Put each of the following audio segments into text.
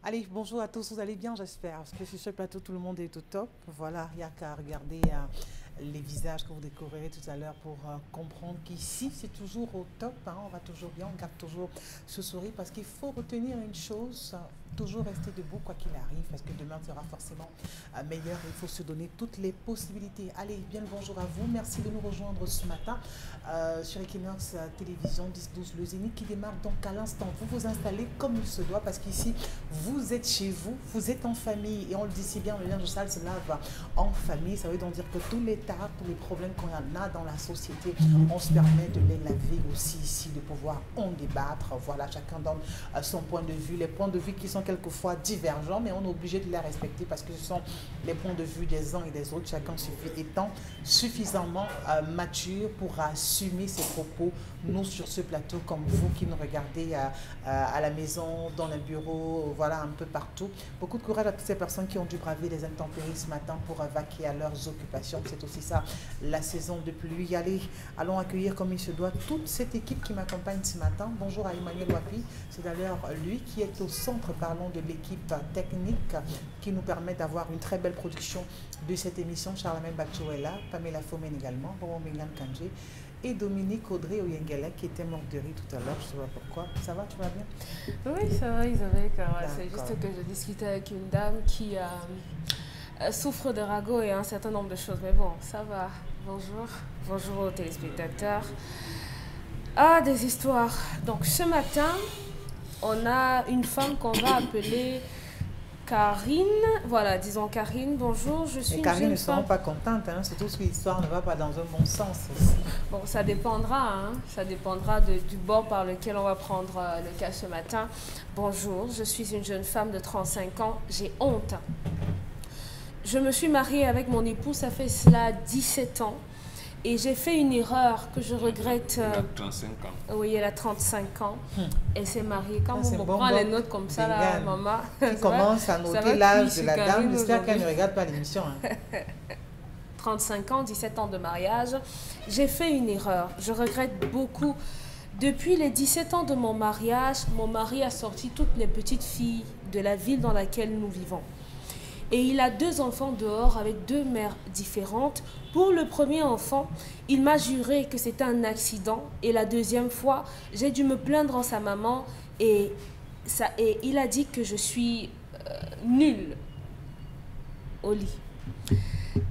Allez, bonjour à tous, vous allez bien, j'espère. Parce que sur ce plateau, tout le monde est au top. Voilà, il n'y a qu'à regarder les visages que vous décorerez tout à l'heure pour comprendre qu'ici, c'est toujours au top. Hein, on va toujours bien, on garde toujours ce sourire parce qu'il faut retenir une chose, toujours rester debout quoi qu'il arrive parce que demain sera forcément meilleur. Il faut se donner toutes les possibilités. Allez, bien le bonjour à vous. Merci de nous rejoindre ce matin sur Equinox Télévision 10-12, le Zénith qui démarre donc à l'instant. Vous vous installez comme il se doit parce qu'ici, vous êtes chez vous, vous êtes en famille et on le dit si bien, le linge sale se lave en famille. Ça veut donc dire que tous les tares, tous les problèmes qu'on a dans la société, on se permet de les laver aussi ici, de pouvoir en débattre. Voilà, chacun donne son point de vue, les points de vue qui sont quelquefois divergents, mais on est obligé de les respecter parce que ce sont les points de vue des uns et des autres, chacun étant suffisamment mature pour assumer ses propos. Nous, sur ce plateau, comme vous qui nous regardez à la maison, dans le bureau, voilà, un peu partout. Beaucoup de courage à toutes ces personnes qui ont dû braver les intempéries ce matin pour vaquer à leurs occupations. C'est aussi ça, la saison de pluie. Allez, allons accueillir comme il se doit toute cette équipe qui m'accompagne ce matin. Bonjour à Emmanuel Wapi, c'est d'ailleurs lui qui est au centre, parlons de l'équipe technique qui nous permet d'avoir une très belle production de cette émission. Charlemagne Bachouela, Pamela Fomen également, Roman Mengan Kanje et Dominique Audrey Oyengela qui était morte de rire tout à l'heure, je ne sais pas pourquoi. Ça va, tu vas bien? Oui, ça va, Isabelle. C'est juste que je discutais avec une dame qui souffre de ragot et un certain nombre de choses. Mais bon, ça va. Bonjour. Bonjour aux téléspectateurs. Ah, des histoires. Donc, ce matin, on a une femme qu'on va appeler Karine. Voilà, disons Karine, bonjour, je suis une Karine jeune ne seront femme. pas contentes, hein, surtout si l'histoire ne va pas dans un bon sens aussi. Bon, ça dépendra, hein. Ça dépendra du bord par lequel on va prendre le cas ce matin. Bonjour, je suis une jeune femme de 35 ans, j'ai honte. Je me suis mariée avec mon époux, ça fait cela 17 ans. Et j'ai fait une erreur que je regrette. Elle a 35 ans. Oui, elle a 35 ans. Elle s'est mariée. Quand on bon prend les notes comme ça, là, maman. Qui commence à noter l'âge de la dame. J'espère qu'elle ne regarde pas l'émission. Hein. 35 ans, 17 ans de mariage. J'ai fait une erreur. Je regrette beaucoup. Depuis les 17 ans de mon mariage, mon mari a sorti toutes les petites filles de la ville dans laquelle nous vivons. Et il a 2 enfants dehors avec 2 mères différentes. Pour le premier enfant, il m'a juré que c'était un accident. Et la deuxième fois, j'ai dû me plaindre en sa maman. Et il a dit que je suis nulle au lit.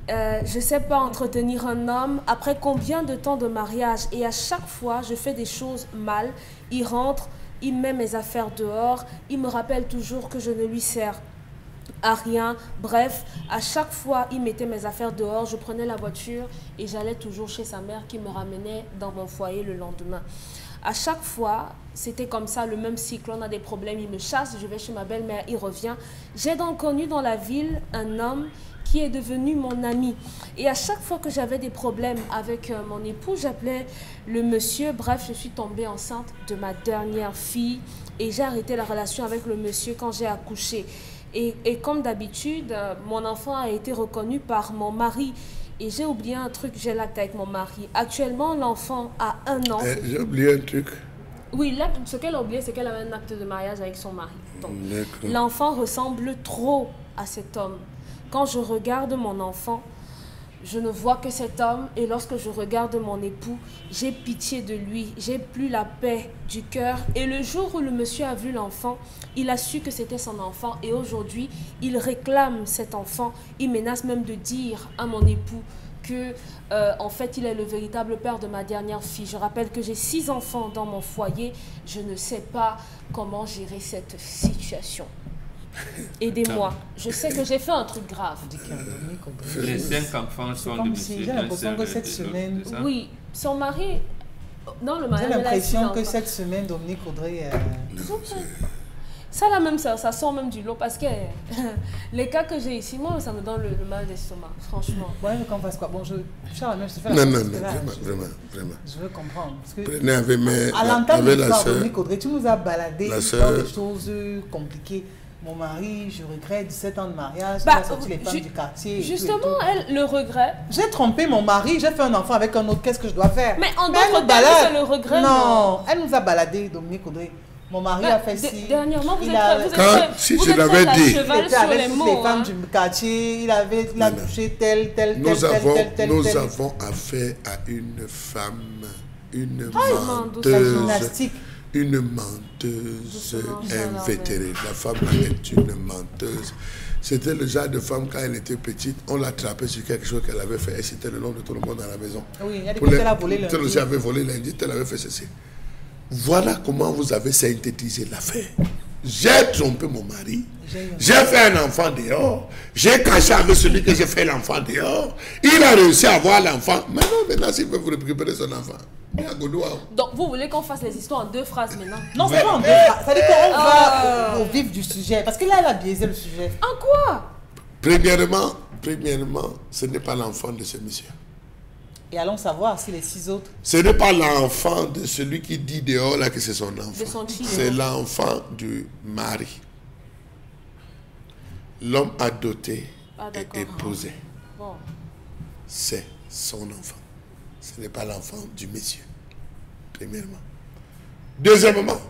Je ne sais pas entretenir un homme. Après combien de temps de mariage? Et à chaque fois, je fais des choses mal. Il rentre, il met mes affaires dehors. Il me rappelle toujours que je ne lui sers à rien. Bref, à chaque fois, il mettait mes affaires dehors, je prenais la voiture et j'allais toujours chez sa mère qui me ramenait dans mon foyer le lendemain. À chaque fois, c'était comme ça, le même cycle. On a des problèmes, il me chasse, je vais chez ma belle-mère, il revient. J'ai donc connu dans la ville un homme qui est devenu mon ami. Et à chaque fois que j'avais des problèmes avec mon époux, j'appelais le monsieur. Bref, je suis tombée enceinte de ma dernière fille et j'ai arrêté la relation avec le monsieur quand j'ai accouché. Et comme d'habitude, mon enfant a été reconnu par mon mari. Et j'ai oublié un truc, j'ai l'acte avec mon mari. Actuellement, l'enfant a 1 an. J'ai oublié un truc. Oui, ce qu'elle a oublié, c'est qu'elle avait un acte de mariage avec son mari. Donc, l'enfant ressemble trop à cet homme. Quand je regarde mon enfant, je ne vois que cet homme. Et lorsque je regarde mon époux, j'ai pitié de lui. J'ai plus la paix du cœur. Et le jour où le monsieur a vu l'enfant, il a su que c'était son enfant. Et aujourd'hui, il réclame cet enfant. Il menace même de dire à mon époux que, en fait, il est le véritable père de ma dernière fille. Je rappelle que j'ai 6 enfants dans mon foyer. Je ne sais pas comment gérer cette situation. Aidez-moi. Je sais que j'ai fait un truc grave. Les 5 enfants sont de monsieur. J'ai l'impression que cette semaine... Oui, son mari... Dans le mariage, j'ai l'impression que cette semaine, Dominique Audrey... Ça là même, ça sort même du lot parce que les cas que j'ai ici, moi, ça me donne le mal d'estomac, franchement. Ouais, mais qu'on fasse quoi? Bon, Charles, je te fais Non, vraiment. Je veux comprendre. Parce que prenez avec à l'entendre de l'histoire, soeur. Dominique Audrey, tu nous as baladé dans des choses compliquées. Mon mari, je regrette 17 ans de mariage, il a sorti les femmes du quartier. Justement, elle le regret. J'ai trompé mon mari, j'ai fait un enfant avec un autre, qu'est-ce que je dois faire? Mais en d'autres termes, c'est le regret. Non, elle nous a baladé, Dominique Audrey. Mon mari a fait ci. Dernièrement, vous il êtes a- très- vous êtes Quand- très- si vous je êtes l'avais très à dit. cheval Il était sur avec les toutes mots, les hein. femmes du quartier, il a Non, non. touché tel. Nous avons affaire à une femme, une doucement. La menteuse, gymnastique. une menteuse Doucement, ça, là, invétérée. La femme est une menteuse. C'était le genre de femme, quand elle était petite, on l'attrapait sur quelque chose qu'elle avait fait. Et c'était le nom de tout le monde dans la maison. Oui, il y a des Pour fois, les- elle a volé lundi. Tel aussi avait volé lundi, tel avait fait ceci. Voilà comment vous avez synthétisé l'affaire. J'ai trompé mon mari. J'ai fait un enfant dehors. J'ai caché avec celui que j'ai fait l'enfant dehors. Il a réussi à avoir l'enfant. Maintenant, s'il veut vous récupérer son enfant, il y a Godouin. Donc, vous voulez qu'on fasse les histoires en 2 phrases maintenant? Non, c'est pas en deux phrases. Ça veut dire qu'on va au vif du sujet. Parce que là, elle a biaisé le sujet. En quoi? Premièrement, ce n'est pas l'enfant de ce monsieur. Et allons savoir si les 6 autres. Ce n'est pas l'enfant de celui qui dit dehors là que c'est son De enfant. son fils. C'est l'enfant du mari. L'homme a doté Ah, et d'accord. épousé. Bon. C'est son enfant. Ce n'est pas l'enfant du monsieur. Premièrement. Deuxièmement,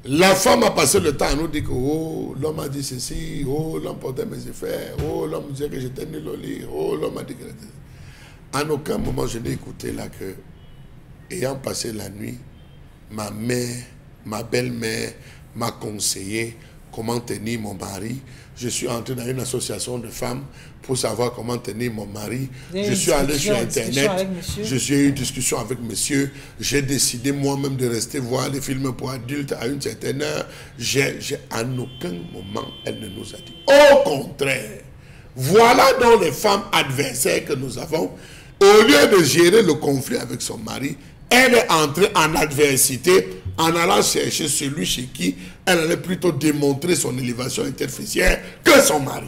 la femme a passé le temps à nous dire que oh, l'homme a dit ceci, oh, l'homme portait mes effets, oh, l'homme disait que j'étais nul au lit, oh, l'homme a dit que... En aucun moment, je n'ai écouté là que, ayant passé la nuit, ma mère, ma belle-mère m'a conseillé comment tenir mon mari. Je suis entré dans une association de femmes pour savoir comment tenir mon mari. Je suis allé sur Internet. J'ai eu une discussion avec monsieur. J'ai décidé moi-même de rester voir des films pour adultes à une certaine heure. En aucun moment, elle ne nous a dit. Au contraire, voilà donc les femmes adversaires que nous avons. Au lieu de gérer le conflit avec son mari, elle est entrée en adversité en allant chercher celui chez qui elle allait plutôt démontrer son élévation interféciaire que son mari.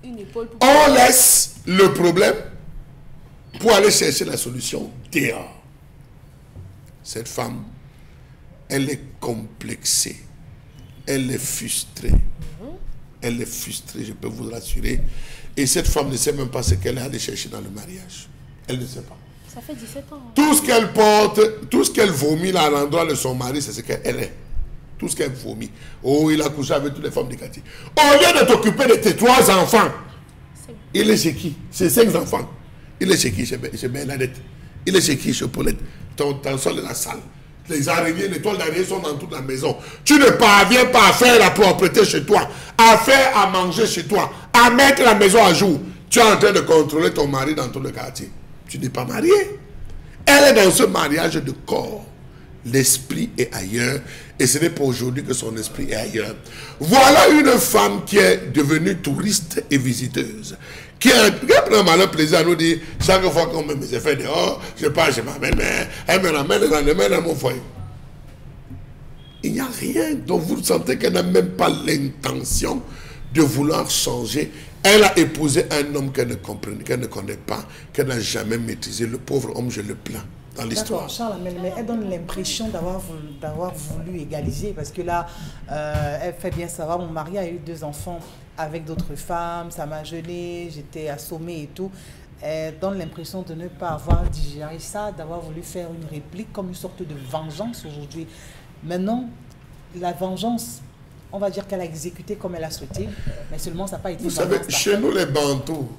Une épaule pour... On laisse le problème pour aller chercher la solution dehors. Cette femme, elle est complexée, elle est frustrée. Elle est frustrée, je peux vous rassurer. Et cette femme ne sait même pas ce qu'elle est allée chercher dans le mariage. Elle ne sait pas. Ça fait 17 ans. Tout ce qu'elle porte, tout ce qu'elle vomit là à l'endroit de son mari, c'est ce qu'elle est. Tout ce qu'elle vomit. Oh, il a couché avec toutes les femmes du quartier. Au lieu de t'occuper de tes 3 enfants, il est chez qui? Ses 5 enfants. Il est chez qui? Chez Bernadette. Il est chez qui? Chez Paulette. Ton sol de la salle. Les araignées, les toiles d'araignée sont dans toute la maison. Tu ne parviens pas à faire la propreté chez toi, à faire à manger chez toi, à mettre la maison à jour. Tu es en train de contrôler ton mari dans tout le quartier. Tu n'es pas marié. Elle est dans ce mariage de corps. L'esprit est ailleurs et ce n'est pas aujourd'hui que son esprit est ailleurs. Voilà une femme qui est devenue touriste et visiteuse. Qui a pris un malin plaisir à nous dire, chaque fois qu'on met mes effets dehors, je pars chez ma belle-mère, elle me ramène le lendemain dans mon foyer. Il n'y a rien dont vous sentez qu'elle n'a même pas l'intention de vouloir changer. Elle a épousé un homme qu'elle ne comprenait, qu'elle ne connaît pas, qu'elle n'a jamais maîtrisé. Le pauvre homme, je le plains dans l'histoire. D'accord, Charles, mais elle donne l'impression d'avoir voulu égaliser parce que là, elle fait bien savoir, mon mari a eu 2 enfants avec d'autres femmes, ça m'a gêné, j'étais assommée et tout. Elle donne l'impression de ne pas avoir digéré ça, d'avoir voulu faire une réplique comme une sorte de vengeance aujourd'hui. Maintenant, la vengeance, on va dire qu'elle a exécuté comme elle a souhaité, mais seulement ça n'a pas été... Vous savez, chez nous les Bantous,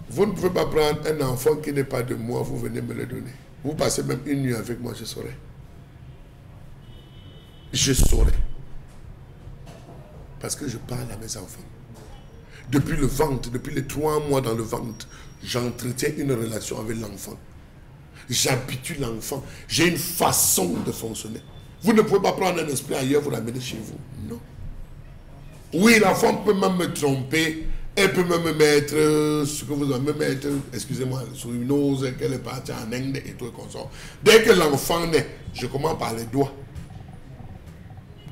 vous ne pouvez pas prendre un enfant qui n'est pas de moi, vous venez me le donner. Vous passez même une nuit avec moi, je saurais. Je saurais. Parce que je parle à mes enfants. Depuis le ventre, depuis les 3 mois dans le ventre, j'entretiens une relation avec l'enfant. J'habitue l'enfant. J'ai une façon de fonctionner. Vous ne pouvez pas prendre un esprit ailleurs, vous l'amener chez vous. Non. Oui, l'enfant peut même me tromper. Elle peut même mettre ce que vous avez mettre, excusez-moi, sur une ose qu'elle est partie en Inde et tout et comme ça. Dès que l'enfant naît, je commence par les doigts.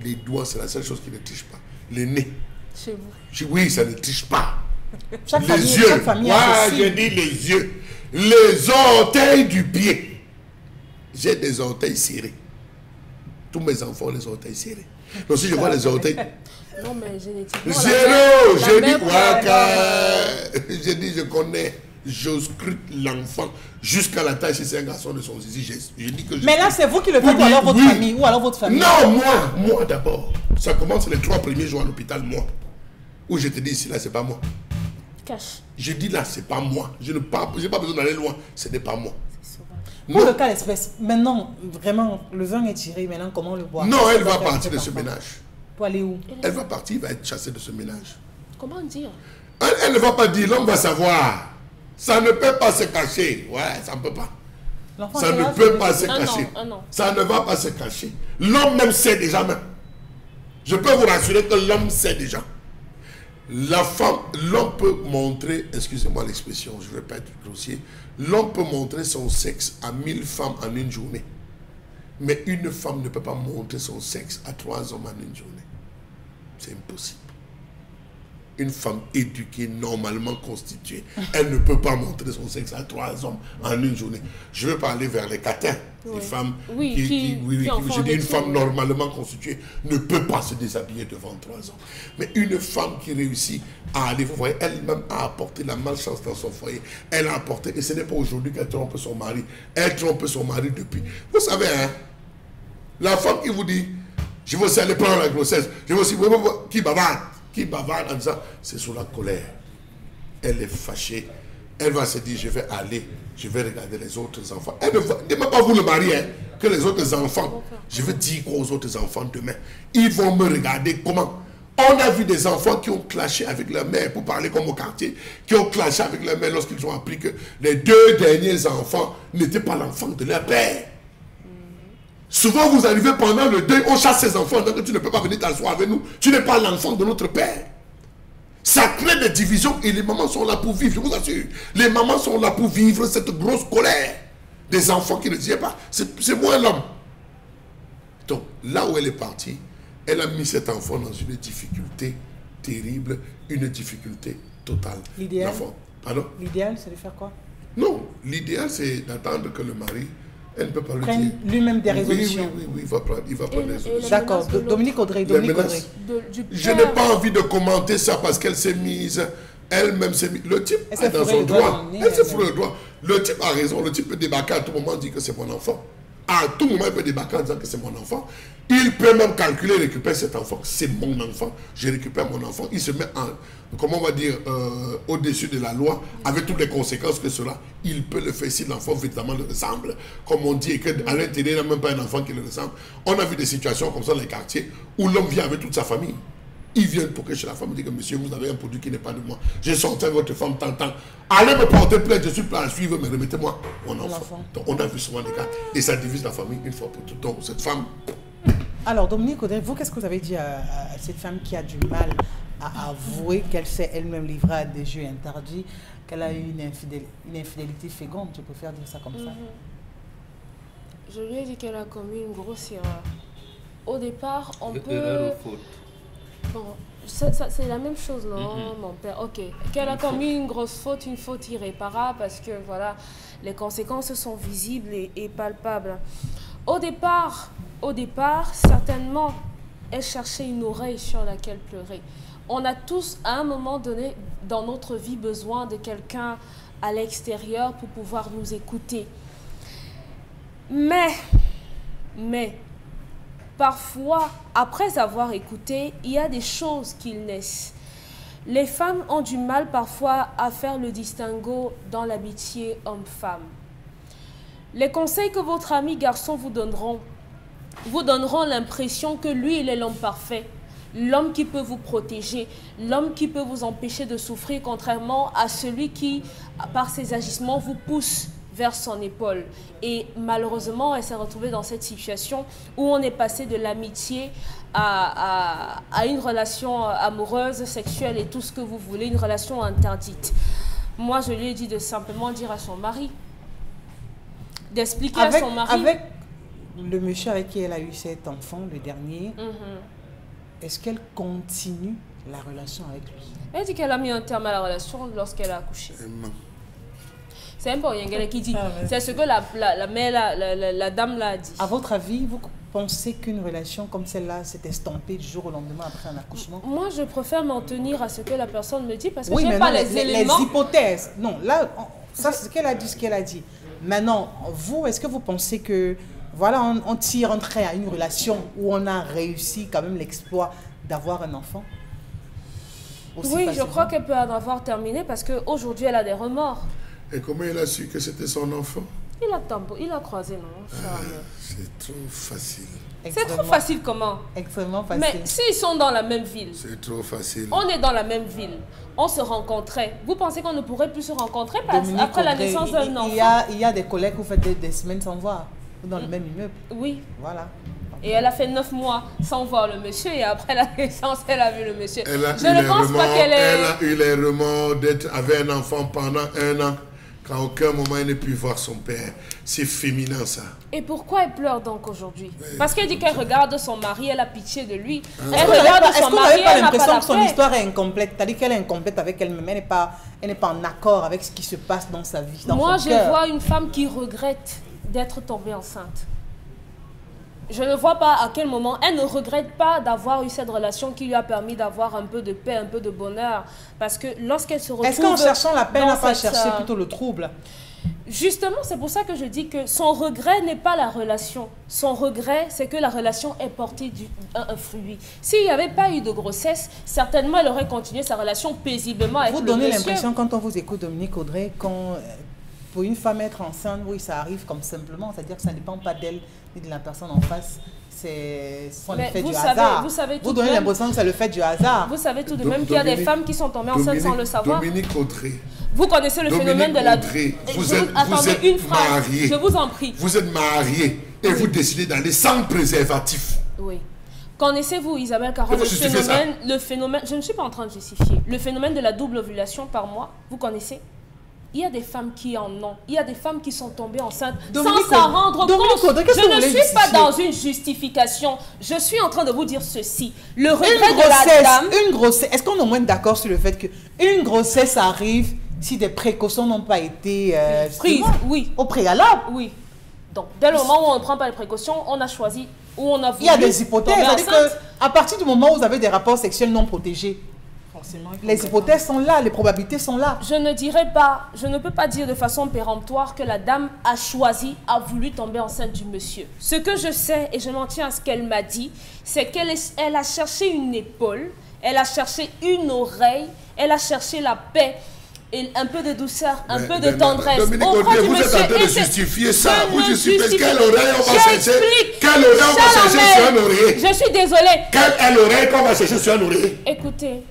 Les doigts, c'est la seule chose qui ne triche pas. Les nez. Chez vous. Oui, ça ne triche pas. Chaque les famille, yeux. chaque famille Ouais, a je dis les yeux. Les orteils du pied. J'ai des orteils serrés. Tous mes enfants ont les orteils serrés. Donc si je vois les orteils... Non, mais génétiquement... Zéro. J'ai dit, je connais. j'auscrute l'enfant jusqu'à la taille, si c'est un garçon de son zizi, je dis que... Mais là, c'est vous qui le faites ou alors votre famille, ou alors votre famille? Non, moi d'abord. Ça commence les 3 premiers jours à l'hôpital, moi. Où je te dis ici, là, c'est pas moi. Cache. Je dis là, c'est pas moi. Je n'ai pas besoin d'aller loin, ce n'est pas moi. Pour le cas d'espèce, maintenant, vraiment, le vin est tiré, maintenant, comment le boire? Non, elle va partir de ce ménage. Pour aller où? Elle va partir, va être chassée de ce ménage. Comment dire? Elle ne va pas dire, l'homme va savoir. Ça ne peut pas se cacher. Ouais, ça ne peut pas. Ça ne peut pas se cacher. Ça ne va pas se cacher. L'homme même sait déjà même. Je peux vous rassurer que l'homme sait déjà. La femme, l'homme peut montrer, excusez-moi l'expression, je ne vais pas être grossier, l'homme peut montrer son sexe à 1000 femmes en une journée. Mais une femme ne peut pas montrer son sexe à 3 hommes en une journée. C'est impossible. Une femme éduquée, normalement constituée, elle ne peut pas montrer son sexe à 3 hommes en une journée. Je veux parler vers les catins. Les femmes je dis une femme normalement constituée ne peut pas se déshabiller devant 3 hommes. Mais une femme qui réussit à aller, vous voyez, elle-même a apporté la malchance dans son foyer. Elle a apporté, et ce n'est pas aujourd'hui qu'elle trompe son mari. Elle trompe son mari depuis. Vous savez, hein, la femme qui vous dit, je veux aussi aller prendre la grossesse, je veux aussi, qui bavarde en disant, c'est sous la colère. Elle est fâchée. Elle va se dire, je vais aller, je vais regarder les autres enfants. Elle ne va même pas vous le marier, hein, que les autres enfants. Je vais dire quoi aux autres enfants demain? Ils vont me regarder comment? On a vu des enfants qui ont clashé avec leur mère, pour parler comme au quartier, qui ont clashé avec leur mère lorsqu'ils ont appris que les 2 derniers enfants n'étaient pas l'enfant de leur père. Souvent, vous arrivez pendant le deuil, on chasse ses enfants, donc tu ne peux pas venir t'asseoir avec nous. Tu n'es pas l'enfant de notre père. Ça crée des divisions et les mamans sont là pour vivre, je vous assure. Les mamans sont là pour vivre cette grosse colère des enfants qui ne disaient pas, c'est moi l'homme. Donc, là où elle est partie, elle a mis cet enfant dans une difficulté terrible, une difficulté totale. L'idéal, c'est de faire quoi? Non, l'idéal, c'est d'attendre que le mari... Elle ne peut pas le dire. Lui-même des résolutions. Oui, il va prendre des résolutions. D'accord, Dominique Audrey. Je n'ai pas envie de commenter ça parce qu'elle s'est mise, elle-même s'est mise. Le type a dans son droit. Elle s'est fourré le droit. Le type a raison. Le type peut débarquer à tout moment, dire que c'est mon enfant. À tout moment, il peut débarquer en disant que c'est mon enfant. Il peut même calculer, récupérer cet enfant. C'est mon enfant. Je récupère mon enfant. Il se met en, comment on va dire, au-dessus de la loi, avec toutes les conséquences que cela. Il peut le faire si l'enfant véritablement le ressemble. Comme on dit, qu'à l'intérieur, il n'y a même pas un enfant qui le ressemble. On a vu des situations comme ça dans les quartiers où l'homme vient avec toute sa famille. Il vient pour que chez la femme dit que monsieur, vous avez un produit qui n'est pas de moi. J'ai sorti votre femme tant. Allez me porter plainte, je suis prêt à suivre, mais remettez-moi mon enfant. Donc on a vu souvent des cas. Et ça divise la famille une fois pour toutes. Donc cette femme... Alors Dominique Audrey, vous, qu'est-ce que vous avez dit à cette femme qui a du mal à avouer qu'elle s'est elle-même livrée à des jeux interdits, qu'elle a eu une infidélité féconde, je préfère dire ça comme ça? Je lui ai dit qu'elle a commis une grosse erreur. Au départ, on peut... Erreur ou faute? Bon, c'est la même chose, non, mon père? Ok. Qu'elle a commis une grosse faute, une faute irréparable, parce que, voilà, les conséquences sont visibles et palpables. Au départ, certainement, elle cherchait une oreille sur laquelle pleurer. On a tous, à un moment donné, dans notre vie, besoin de quelqu'un à l'extérieur pour pouvoir nous écouter. Mais, parfois, après avoir écouté, il y a des choses qui naissent. Les femmes ont du mal parfois à faire le distinguo dans l'amitié homme-femme. Les conseils que votre ami garçon vous donneront l'impression que lui, il est l'homme parfait, l'homme qui peut vous protéger, l'homme qui peut vous empêcher de souffrir, contrairement à celui qui, par ses agissements, vous pousse vers son épaule. Et malheureusement, elle s'est retrouvée dans cette situation où on est passé de l'amitié à une relation amoureuse, sexuelle et tout ce que vous voulez, une relation interdite. Moi, je lui ai dit de simplement dire à son mari, d'expliquer à son mari... Avec le monsieur avec qui elle a eu cet enfant, le dernier, est-ce qu'elle continue la relation avec lui? Elle dit qu'elle a mis un terme à la relation lorsqu'elle a accouché. C'est un peu rien qui dit. C'est ce que la dame l'a dit. À votre avis, vous pensez qu'une relation comme celle-là s'est estampée du jour au lendemain après un accouchement? Moi, je préfère m'en tenir à ce que la personne me dit parce que je n'ai pas les éléments. Les hypothèses. Non, là, Ça, c'est ce qu'elle a dit, ce qu'elle a dit. Maintenant, vous, est-ce que vous pensez que, voilà, on tire un trait à une relation où on a réussi quand même l'exploit d'avoir un enfant? Oui, je crois qu'elle peut en avoir terminé parce qu'aujourd'hui, elle a des remords. Et comment il a su que c'était son enfant? Il a croisé, non? C'est trop facile. C'est trop facile comment? Extrêmement facile. Mais s'ils sont dans la même ville. C'est trop facile. On est dans la même ville. On se rencontrait. Vous pensez qu'on ne pourrait plus se rencontrer après la naissance d'un enfant? Il y a des collègues qui vous faites des semaines sans voir. Dans le même immeuble. Oui. Voilà. Et elle a fait 9 mois sans voir le monsieur et après la naissance, elle a vu le monsieur. Elle a eu les remords d'être avec un enfant pendant 1 an. Qu'à aucun moment elle n'ait pu voir son père. C'est féminin ça. Et pourquoi elle pleure donc aujourd'hui? Parce qu'elle dit qu'elle regarde son mari, elle a pitié de lui. Elle regarde son mari, elle n'a pas l'impression que son histoire est incomplète? C'est-à-dire qu'elle est incomplète avec elle-même. Elle n'est pas en accord avec ce qui se passe dans sa vie, dans Moi, son je cœur. vois une femme qui regrette d'être tombée enceinte. Je ne vois pas à quel moment elle ne regrette pas d'avoir eu cette relation qui lui a permis d'avoir un peu de paix, un peu de bonheur. Parce que lorsqu'elle se retrouve... Est-ce qu'en cherchant la paix, elle n'a pas cherché plutôt le trouble? Justement, c'est pour ça que je dis que son regret n'est pas la relation. Son regret, c'est que la relation ait porté un fruit. S'il n'y avait pas eu de grossesse, certainement elle aurait continué sa relation paisiblement avec le monsieur. Vous donnez l'impression, quand on vous écoute, Dominique Audrey, pour une femme être enceinte, oui, ça arrive comme simplement. C'est-à-dire que ça ne dépend pas d'elle ni de la personne en face. C'est l'effet du hasard. Vous donnez l'impression que c'est le fait du hasard. Vous savez tout de même qu'il y a des femmes qui sont tombées enceintes sans le savoir. Dominique Audrey. Vous connaissez le phénomène de la... Audrey, vous êtes mariée. Je vous en prie. Vous êtes mariée et vous décidez d'aller sans préservatif. Oui. Connaissez-vous, Isabelle Caron, le phénomène... Je ne suis pas en train de justifier. Le phénomène de la double ovulation par mois, vous connaissez? Il y a des femmes qui en ont. Il y a des femmes qui sont tombées enceintes sans s'en rendre compte. Je ne suis pas dans une justification. Je suis en train de vous dire ceci. Le regret de la dame... Une grossesse. Est-ce qu'on est au moins d'accord sur le fait qu'une grossesse arrive si des précautions n'ont pas été prises? Oui. Au préalable? Oui. Donc, dès le moment où on ne prend pas les précautions, on a choisi, où on a voulu... Il y a des hypothèses. C'est-à-dire qu'à partir du moment où vous avez des rapports sexuels non protégés, les hypothèses sont là, les probabilités sont là. Je ne peux pas dire de façon péremptoire que la dame a choisi, a voulu tomber enceinte du monsieur. Ce que je sais, et je m'en tiens à ce qu'elle m'a dit, c'est qu'elle a cherché une épaule, elle a cherché une oreille, elle a cherché la paix, et un peu de douceur, un peu de tendresse. Dominique Audrey, vous êtes en train de justifier ça. Vous justifiez quelle oreille on va chercher? Quelle oreille on va chercher sur un oreiller? Je suis désolée. Quelle oreille qu'on va chercher sur un oreiller? Écoutez.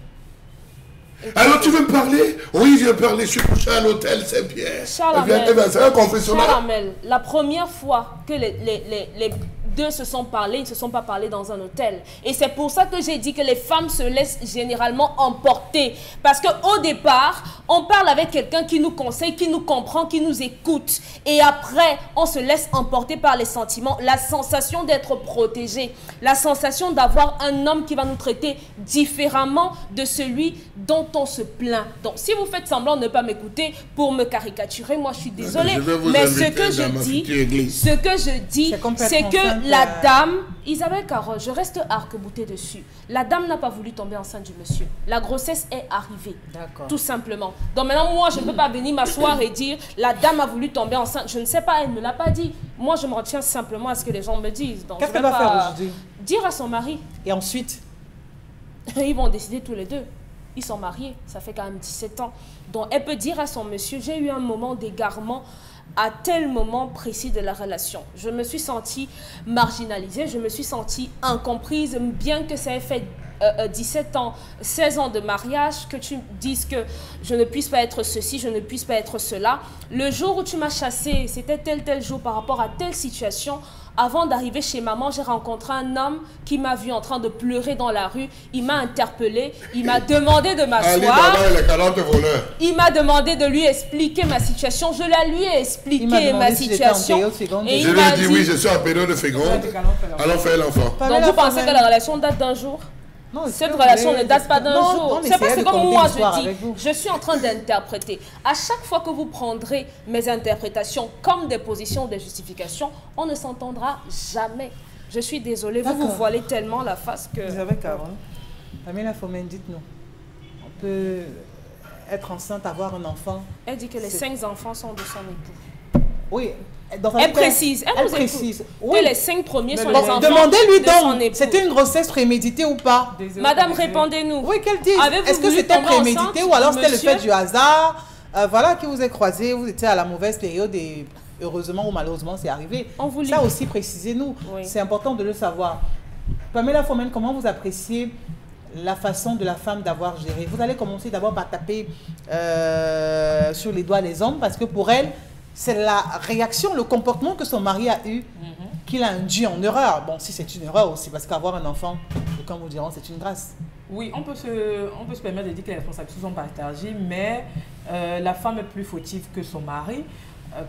Alors tu veux me parler? Oui, je veux parler. Je suis couché à l'hôtel Saint-Pierre. C'est un confessionnal. Charles Amel, la première fois que les deux se sont parlé, ils ne se sont pas parlé dans un hôtel. Et c'est pour ça que j'ai dit que les femmes se laissent généralement emporter. Parce qu'au départ, on parle avec quelqu'un qui nous conseille, qui nous comprend, qui nous écoute. Et après, on se laisse emporter par les sentiments, la sensation d'être protégé, la sensation d'avoir un homme qui va nous traiter différemment de celui dont on se plaint. Donc, si vous faites semblant de ne pas m'écouter pour me caricaturer, moi je suis désolée. Mais ce que je dis, c'est que la dame, Isabelle Caron, je reste arc-boutée dessus. La dame n'a pas voulu tomber enceinte du monsieur. La grossesse est arrivée. Tout simplement. Donc maintenant, moi, je ne peux pas venir m'asseoir et dire la dame a voulu tomber enceinte. Je ne sais pas, elle ne me l'a pas dit. Moi, je me retiens simplement à ce que les gens me disent. Qu'est-ce qu'elle va faire aujourd'hui? Dire à son mari. Et ensuite? Ils vont décider tous les deux. Ils sont mariés, ça fait quand même 17 ans. Donc, elle peut dire à son monsieur, j'ai eu un moment d'égarement à tel moment précis de la relation. Je me suis sentie marginalisée, je me suis sentie incomprise, bien que ça ait fait 17 ans, 16 ans de mariage, que tu dises que je ne puisse pas être ceci, je ne puisse pas être cela. Le jour où tu m'as chassée, c'était tel jour par rapport à telle situation. Avant d'arriver chez maman, j'ai rencontré un homme qui m'a vu en train de pleurer dans la rue. Il m'a interpellé, il m'a demandé de m'asseoir. Il m'a demandé de lui expliquer ma situation. Je la lui ai expliqué ma situation. Et je lui ai dit oui, je suis en période de féconde. Allons faire l'enfant. Donc vous pensez que la relation date d'un jour? Non, cette relation ne date pas d'un jour. C'est parce que comme moi je dis, je suis en train d'interpréter. À chaque fois que vous prendrez mes interprétations comme des positions, des justifications, on ne s'entendra jamais. Je suis désolée, vous voilez tellement la face que... Vous avez Caron. Pamela Fomen, dites-nous. être enceinte, avoir un enfant. Elle dit que les 5 enfants sont de son époux. Oui. Elle précise. Elle précise. Oui. Que les 5 premiers sont les enfants demandez-lui de son donc, époux. c'était une grossesse préméditée ou pas? Madame, répondez-nous. Oui, qu'elle dise. Est-ce que c'était prémédité ou alors c'était le fait du hasard? Voilà qui vous est croisé, vous étiez à la mauvaise période et heureusement ou malheureusement c'est arrivé. Ça aussi, précisez-nous. Oui. C'est important de le savoir. Pamela Fomen, comment vous appréciez la façon de la femme d'avoir géré? Vous allez commencer d'abord par taper sur les doigts les hommes parce que pour elle, c'est la réaction, le comportement que son mari a eu qu'il a induit en erreur. Bon, si c'est une erreur aussi, parce qu'avoir un enfant, comme vous diront, c'est une grâce. Oui, on peut se permettre de dire que les responsabilités sont partagées, mais la femme est plus fautive que son mari,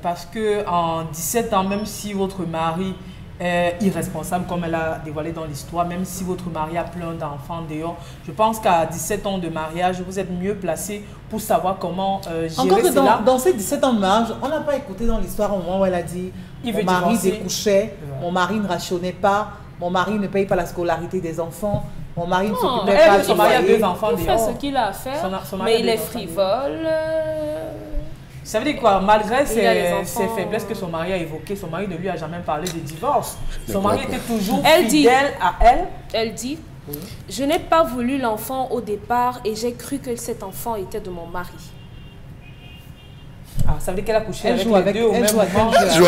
parce qu'en 17 ans, même si votre mari est irresponsable, comme elle a dévoilé dans l'histoire, même si votre mari a plein d'enfants dehors, je pense qu'à 17 ans de mariage, vous êtes mieux placé pour savoir comment gérer encore que cela. Dans ces 17 ans de mariage, on n'a pas écouté dans l'histoire au moment où elle a dit mon mari découchait, mon mari ne rationnait pas, mon mari ne paye pas la scolarité des enfants, mon mari ne s'occupait pas son mari a 2 enfants dehors. Il fait ce qu'il a à faire, mais il est frivole. Ça veut dire quoi? Malgré ses faiblesses que son mari a évoquées, son mari ne lui a jamais parlé de divorce. Son mari était toujours fidèle à elle. Elle dit, je n'ai pas voulu l'enfant au départ et j'ai cru que cet enfant était de mon mari. Ah, ça veut dire qu'elle a couché avec les deux au même moment. Quand je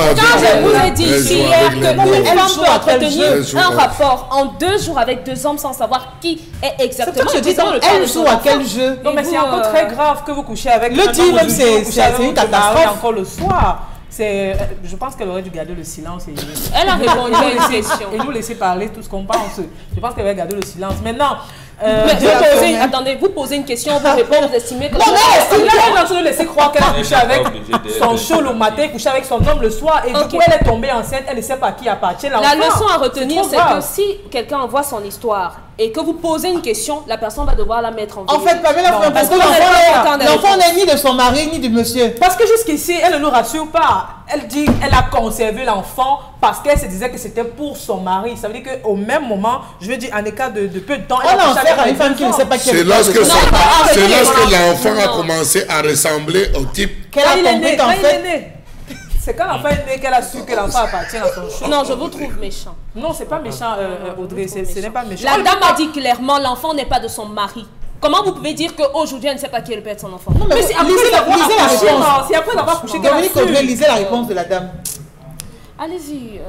vous ai dit hier qu'une femme peut entretenir un rapport en 2 jours avec 2 hommes sans savoir qui est exactement. Je dis donc, elle joue à quel jeu? Non, mais c'est encore très grave que vous couchez avec le dit même, c'est une catastrophe. Encore le soir. Je pense qu'elle aurait dû garder le silence. Elle a répondu à une question. Et nous laisser parler tout ce qu'on pense. Je pense qu'elle aurait gardé le silence. Maintenant, attendez, vous posez une question, vous répondez, vous estimez que... Non, elle est en train de laisser croire qu'elle a couché avec son chaud le matin, couché avec son homme le soir, et du coup elle est tombée enceinte, elle ne sait pas à qui appartient l'enfant. La leçon à retenir, c'est que si quelqu'un envoie son histoire et que vous posez une question, la personne va devoir la mettre en vérité. En fait, Pamela, parce que l'enfant n'est ni de son mari, ni du monsieur. Parce que jusqu'ici, elle ne nous rassure pas. Elle dit qu'elle a conservé l'enfant parce qu'elle se disait que c'était pour son mari. Ça veut dire qu'au même moment, je veux dire, en écart de peu de temps, elle a couché avec une femme qui ne sait pas qui est. C'est lorsque l'enfant a commencé à ressembler au type qu'elle a compris qu'en fait... C'est quand l'enfant est né qu'elle a su que l'enfant appartient à son choix. Non, je vous trouve méchant. Non, c'est pas méchant, Audrey. Ce n'est pas méchant. La dame a dit clairement l'enfant n'est pas de son mari. Comment vous pouvez dire qu'aujourd'hui elle ne sait pas qui est le père de son enfant? Non, mais c'est après d'avoir couché qu'elle a su. Dominique, lisez la réponse de la dame. Allez-y.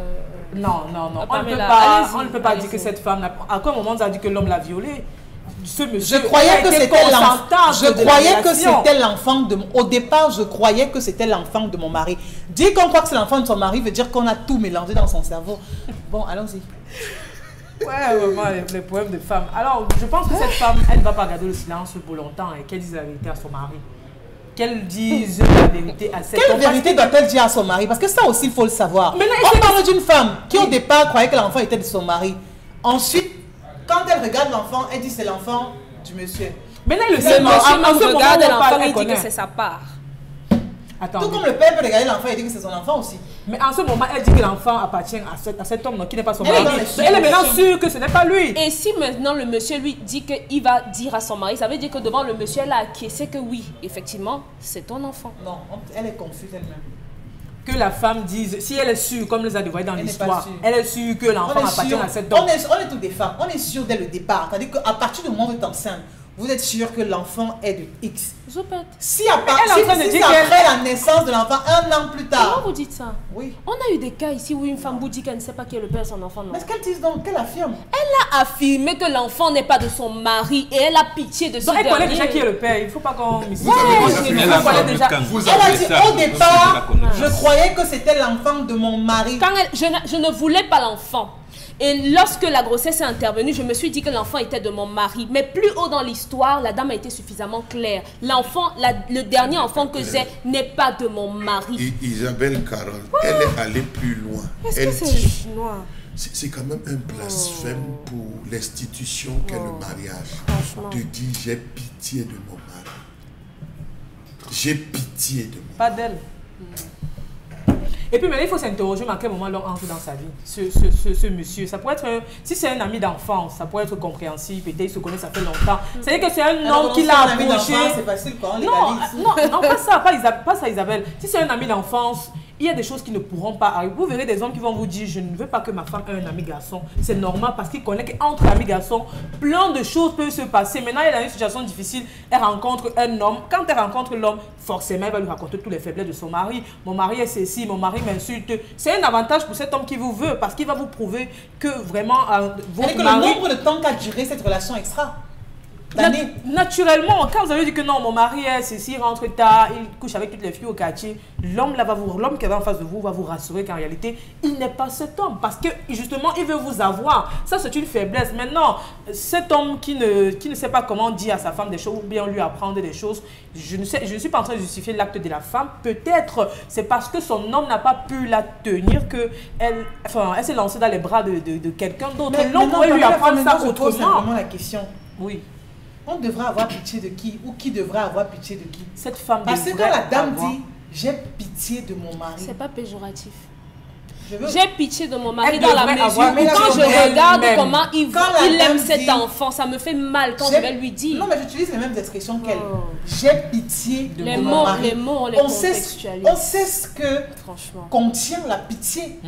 Non. On ne peut pas dire que cette femme n'a... À quel moment on a dit que l'homme l'a violée? Je croyais que c'était l'enfant. Je croyais que c'était l'enfant de... Au départ, je croyais que c'était l'enfant de mon mari. Dire qu'on croit que c'est l'enfant de son mari veut dire qu'on a tout mélangé dans son cerveau. Bon, allons-y. Ouais, vraiment, les problèmes de femmes. Alors, je pense que cette femme, elle ne va pas garder le silence pour longtemps et qu'elle dise la vérité à son mari. Qu'elle dise la vérité à cette femme. Quelle vérité doit-elle dire à son mari? Parce que ça aussi, il faut le savoir. Mais là, on parle d'une femme qui, au départ, croyait que l'enfant était de son mari. Ensuite, quand elle regarde l'enfant, elle dit c'est l'enfant du monsieur. Mais là, le monsieur regarde l'enfant et dit que c'est sa part. Attendez. Tout comme le père peut regarder l'enfant et dire que c'est son enfant aussi. Mais en ce moment, elle dit que l'enfant appartient à cet homme qui n'est pas son mari. Elle est maintenant sûre que ce n'est pas lui. Et si maintenant le monsieur lui dit qu'il va dire à son mari, ça veut dire que devant le monsieur, elle a acquiescé que oui, effectivement, c'est ton enfant. Non, elle est confuse elle-même. Que la femme dise, si elle est sûre, comme les a dévoilé dans l'histoire, elle est sûre que l'enfant appartient à cet homme. On est toutes des femmes, on est sûr dès le départ. C'est-à-dire qu'à partir du moment où vous êtes enceinte, vous êtes sûr que l'enfant est de X. Si après la naissance de l'enfant, 1 an plus tard. Comment vous dites ça? Oui. On a eu des cas ici où une femme vous dit qu'elle ne sait pas qui est le père de son enfant. Non. Mais ce qu'elle dit donc, qu'elle affirme. Elle a affirmé que l'enfant n'est pas de son mari et elle a pitié de ce dernier. Elle connaît déjà qui est le père, il ne faut pas qu'on... Elle a dit au départ, je croyais que c'était l'enfant de mon mari. Je ne voulais pas l'enfant. Et lorsque la grossesse est intervenue, je me suis dit que l'enfant était de mon mari. Mais plus haut dans l'histoire, la dame a été suffisamment claire. L'enfant, le dernier enfant que j'ai n'est pas de mon mari. Isabelle Carole, elle est allée plus loin. Est-ce que c'est chinois? C'est quand même un blasphème pour l'institution qu'est le mariage. De dire j'ai pitié de mon mari. J'ai pitié de mon mari. Pas d'elle. Et puis maintenant, il faut s'interroger à quel moment l'homme entre dans sa vie, ce monsieur. Ça pourrait être, si c'est un ami d'enfance, ça pourrait être compréhensible, peut-être il se connaît, ça fait longtemps. C'est-à-dire que c'est un homme qui l'a approché. C'est facile quand on non, pas ça, pas ça Isabelle. Si c'est un ami d'enfance, il y a des choses qui ne pourront pas arriver. Vous verrez des hommes qui vont vous dire, je ne veux pas que ma femme ait un ami garçon. C'est normal parce qu'il connaît qu'entre amis garçons, plein de choses peuvent se passer. Maintenant, elle a une situation difficile, elle rencontre un homme. Quand elle rencontre l'homme, forcément, elle va lui raconter toutes les faiblesses de son mari. Mon mari est ceci, mon mari m'insulte. C'est un avantage pour cet homme qui vous veut parce qu'il va vous prouver que vraiment votre mari... le nombre de temps qu'a duré cette relation extra. Naturellement, quand vous avez dit que non, mon mari est ceci, il rentre tard, il couche avec toutes les filles au quartier, l'homme qui est en face de vous va vous rassurer qu'en réalité, il n'est pas cet homme. Parce que justement, il veut vous avoir. Ça, c'est une faiblesse. Maintenant, cet homme qui ne sait pas comment dire à sa femme des choses ou bien lui apprendre des choses, je ne suis pas en train de justifier l'acte de la femme. Peut-être c'est parce que son homme n'a pas pu la tenir qu'elle s'est lancée dans les bras de quelqu'un d'autre. L'homme pourrait lui apprendre ça autrement. C'est vraiment la question. Oui. On devrait avoir pitié de qui ou qui devrait avoir pitié de qui? Cette femme. Parce que quand la dame dit j'ai pitié de mon mari, c'est pas péjoratif. J'ai pitié de mon mari dans la mesure où quand je regarde comment il aime cet enfant, ça me fait mal quand je vais lui dire. Non, mais j'utilise les mêmes expressions qu'elle. J'ai pitié de mon mari. Les mots, on les contextualise. On sait ce que contient la pitié.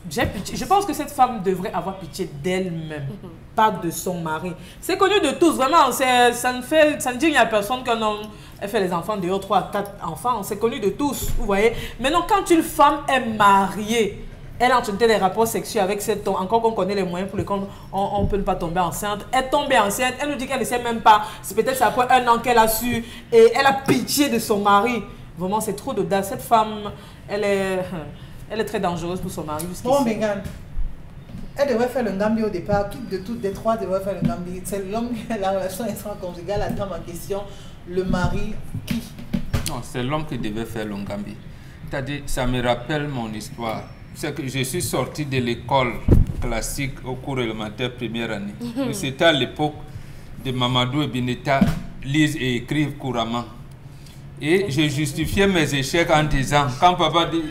J'ai pitié. Je pense que cette femme devrait avoir pitié d'elle-même, pas de son mari. C'est connu de tous, vraiment. Ça ne dit rien à personne qu'un homme fait les enfants dehors, 3 4 enfants. C'est connu de tous, vous voyez. Maintenant, quand une femme est mariée, elle a entretenu des rapports sexuels avec cet homme, encore qu'on connaît les moyens pour lesquels on ne peut pas tomber enceinte. Elle est tombée enceinte, elle nous dit qu'elle ne sait même pas. C'est peut-être après 1 an qu'elle a su. Et elle a pitié de son mari. Vraiment, c'est trop d'audace. Cette femme, elle est très dangereuse pour son mari. Bon, Megan, elle devrait faire le Ngambi au départ. Toutes des 3 devraient faire le Ngambi. C'est l'homme, la relation extra-conjugale, la dame en question, le mari, qui? Non, c'est l'homme qui devait faire le Ngambi. C'est-à-dire, ça me rappelle mon histoire. C'est que je suis sorti de l'école classique au cours élémentaire première année. C'était à l'époque de Mamadou et Bineta, lisent et écrivent couramment. Et je justifiais mes échecs en disant, quand papa dit,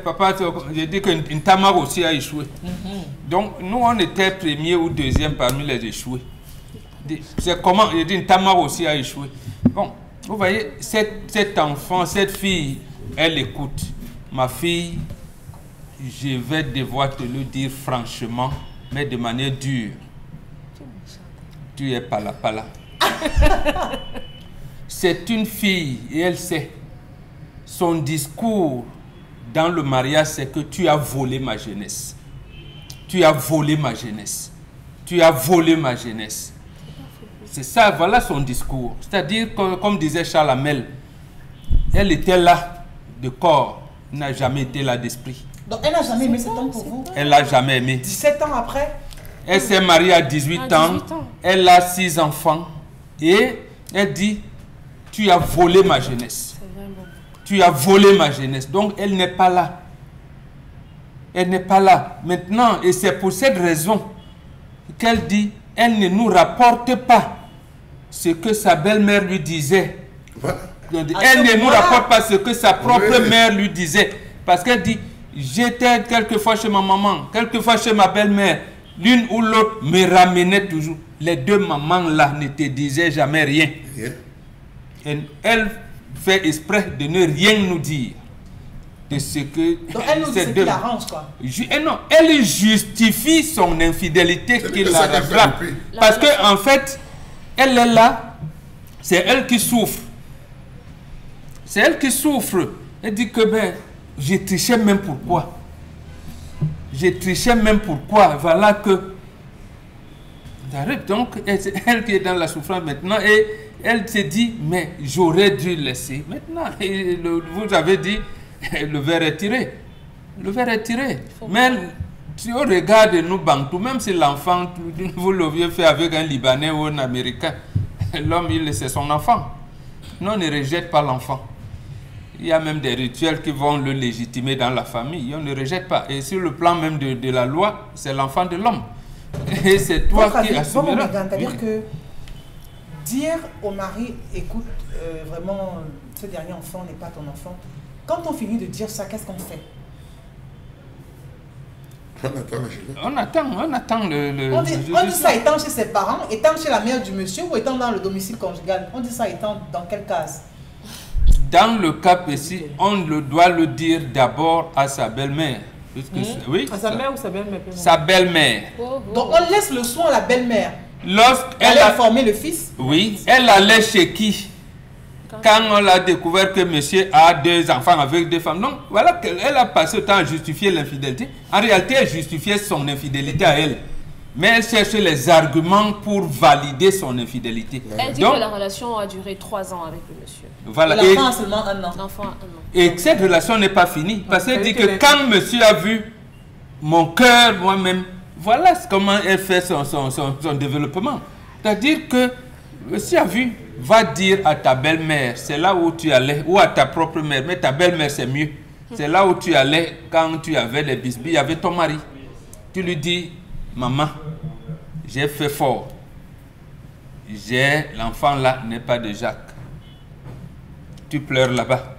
papa, j'ai dit qu'une tamar aussi a échoué. Donc, nous, on était premier ou deuxième parmi les échoués. C'est comment, j'ai dit, une tamar aussi a échoué. Bon, vous voyez, cet enfant, cette fille, elle écoute. Ma fille, je vais devoir te le dire franchement, mais de manière dure. Tu es pala. C'est une fille et elle sait. Son discours dans le mariage, c'est que tu as volé ma jeunesse. Tu as volé ma jeunesse. Tu as volé ma jeunesse. C'est ça, voilà son discours. C'est-à-dire, comme disait Charles Hamel, elle était là de corps, n'a jamais été là d'esprit. Donc elle n'a jamais aimé cet homme pour vous? Elle n'a jamais aimé. 17 ans après? Elle s'est mariée à 18 ans. Elle a 6 enfants. Et elle dit, tu as volé ma jeunesse. Tu as volé ma jeunesse. Donc, elle n'est pas là. Elle n'est pas là. Maintenant, et c'est pour cette raison qu'elle dit, elle ne nous rapporte pas ce que sa belle-mère lui disait. Elle ne nous rapporte pas ce que sa propre mère lui disait. Parce qu'elle dit, j'étais quelquefois chez ma maman, quelquefois chez ma belle-mère. L'une ou l'autre me ramenait toujours. Les 2 mamans-là ne te disaient jamais rien. Et elle fait exprès de ne rien nous dire de ce que... Donc elle nous dit ce qui l'arrange, quoi. Non, elle justifie son infidélité qui la rattrape. Parce qu'en fait, elle est là, c'est elle qui souffre. C'est elle qui souffre. Elle dit que j'ai triché même pourquoi. J'ai triché même pourquoi. Voilà que... Donc, c'est elle qui est dans la souffrance maintenant et elle se dit, mais j'aurais dû laisser. Maintenant, vous avez dit, le verre est tiré. Le verre est tiré. Mais si on regarde nous Bantou, même si l'enfant, vous l'aviez fait avec un Libanais ou un Américain, l'homme, c'est son enfant. Non, on ne rejette pas l'enfant. Il y a même des rituels qui vont le légitimer dans la famille. On ne rejette pas. Et sur le plan même de la loi, c'est l'enfant de l'homme. Et c'est toi qui assumeras. C'est-à-dire que dire au mari, écoute, vraiment, ce dernier enfant n'est pas ton enfant, Quand on finit de dire ça, qu'est-ce qu'on fait? On attend le on dit ça étant chez ses parents, étant chez la mère du monsieur ou étant dans le domicile conjugal. On dit ça étant dans quelle case? Dans le cas précis, on doit le dire d'abord à sa belle-mère. Oui, à sa mère ou sa belle-mère? Sa belle-mère. Donc on laisse le soin à la belle-mère. Lorsqu'elle a informé le fils? Oui, elle allait chez qui? Quand on a découvert que monsieur a 2 enfants avec 2 femmes. Donc voilà qu'elle a passé le temps à justifier l'infidélité. En réalité, elle justifiait son infidélité à elle. Mais elle cherchait les arguments pour valider son infidélité. Elle dit que la relation a duré 3 ans avec le monsieur. Voilà. L'enfant a seulement 1 an. L'enfant a 1 an. Et cette relation n'est pas finie. Parce qu'elle dit que quand monsieur a vu mon cœur, moi-même, voilà comment elle fait son développement. C'est-à-dire que monsieur a vu, va dire à ta belle-mère, c'est là où tu allais, ou à ta propre mère, mais ta belle-mère c'est mieux. C'est là où tu allais quand tu avais les bisbilles avec ton mari. Tu lui dis, maman, j'ai fait fort. L'enfant là n'est pas de Jacques. Tu pleures là-bas.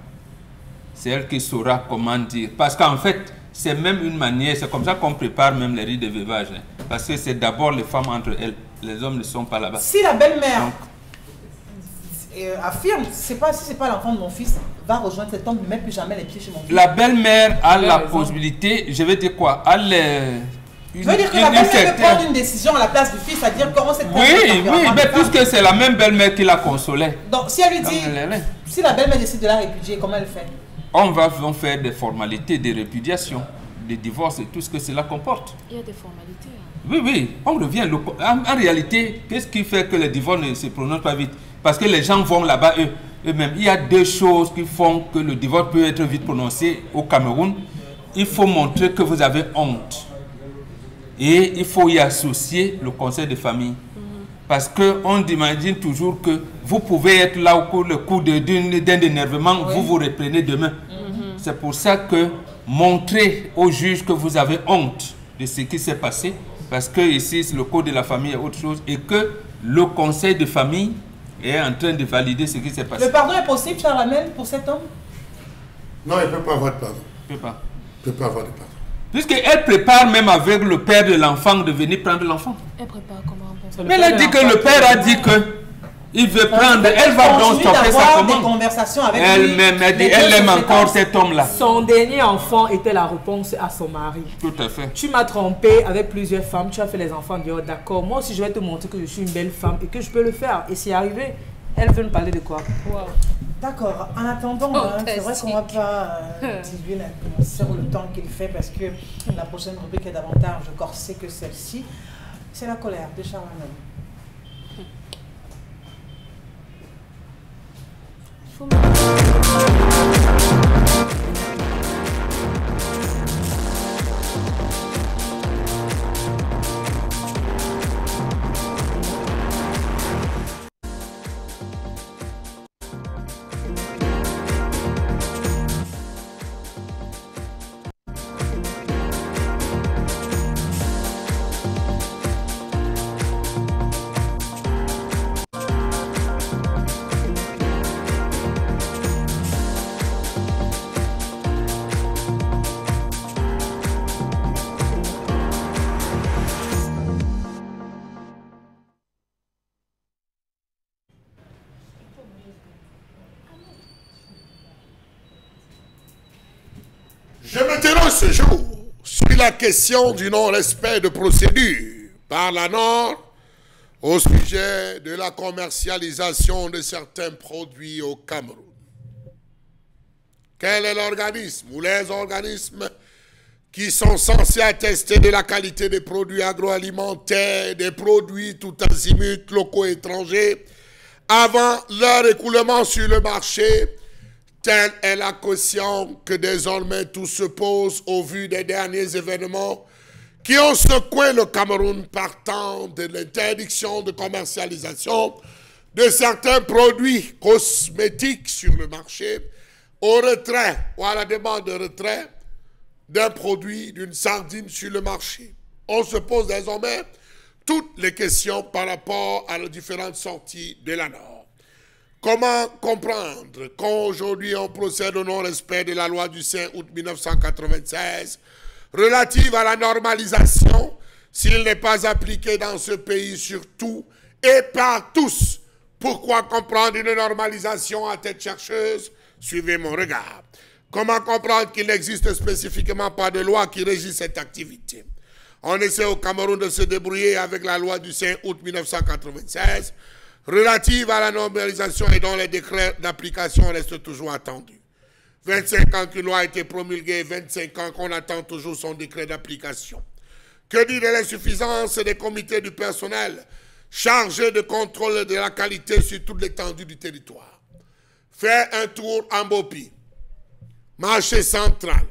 C'est elle qui saura comment dire. Parce qu'en fait, c'est même une manière, c'est comme ça qu'on prépare même les rites de veuvage. Hein. Parce que c'est d'abord les femmes entre elles. Les hommes ne sont pas là-bas. Si la belle-mère affirme, si ce n'est pas l'enfant de mon fils, va rejoindre cet homme, ne met plus jamais les pieds chez mon fils. La belle-mère a la possibilité, je vais dire quoi, je veux dire que la belle-mère peut prendre une décision à la place du fils, c'est-à-dire comment cette oui, mais puisque c'est la même belle-mère qui la consolait. Donc si elle lui dit, si la belle-mère décide de la répudier, comment elle fait? On va faire des formalités de répudiation, de divorce et tout ce que cela comporte. Il y a des formalités. Oui, on revient. En réalité, qu'est-ce qui fait que le divorce ne se prononce pas vite? Parce que les gens vont là-bas eux-mêmes. Il y a 2 choses qui font que le divorce peut être vite prononcé au Cameroun. Il faut montrer que vous avez honte. Et il faut y associer le conseil de famille. Parce qu'on imagine toujours que vous pouvez être là au cours d'un énervement, vous vous reprenez demain. C'est pour ça que montrez au juge que vous avez honte de ce qui s'est passé. Parce que ici, le code de la famille est autre chose. Et que le conseil de famille est en train de valider ce qui s'est passé. Le pardon est possible, Charles Amel, pour cet homme? Non, il ne peut pas avoir de pardon. Il ne peut pas. Il ne peut pas avoir de pardon. Puisqu'elle prépare même avec le père de l'enfant de venir prendre l'enfant. Elle prépare comment? Mais elle a dit que le père a dit que il veut prendre, elle va donc stopper sa commande. Conversations avec elle-même a dit, elle aime encore cet homme-là. Son dernier enfant était la réponse à son mari. Tout à fait. Tu m'as trompé avec plusieurs femmes, tu as fait les enfants dehors, d'accord. Moi aussi, je vais te montrer que je suis une belle femme et que je peux le faire. Et c'est arrivé. Elle veut nous parler de quoi? Wow. D'accord. En attendant, c'est vrai qu'on ne va pas diluer sur le temps qu'il fait parce que la prochaine rubrique est davantage corsée que celle-ci. C'est la colère de Charles Amel. Je m'interroge ce jour sur la question du non-respect de procédure par la Nord au sujet de la commercialisation de certains produits au Cameroun. Quel est l'organisme ou les organismes qui sont censés attester de la qualité des produits agroalimentaires, des produits tout azimuts, locaux et étrangers, avant leur écoulement sur le marché? Telle est la question que désormais tout se pose au vu des derniers événements qui ont secoué le Cameroun partant de l'interdiction de commercialisation de certains produits cosmétiques sur le marché, au retrait ou à la demande de retrait d'un produit, d'une sardine sur le marché. On se pose désormais toutes les questions par rapport à les différentes sorties de la Nord. Comment comprendre qu'aujourd'hui on procède au non-respect de la loi du 5 août 1996 relative à la normalisation s'il n'est pas appliqué dans ce pays surtout et par tous? Pourquoi comprendre une normalisation à tête chercheuse? Suivez mon regard. Comment comprendre qu'il n'existe spécifiquement pas de loi qui régisse cette activité? On essaie au Cameroun de se débrouiller avec la loi du 5 août 1996 relative à la normalisation et dont les décrets d'application restent toujours attendus. 25 ans qu'une loi a été promulguée, 25 ans qu'on attend toujours son décret d'application. Que dire de l'insuffisance des comités du personnel chargés de contrôle de la qualité sur toute l'étendue du territoire? Faire un tour en Bopi, marché central,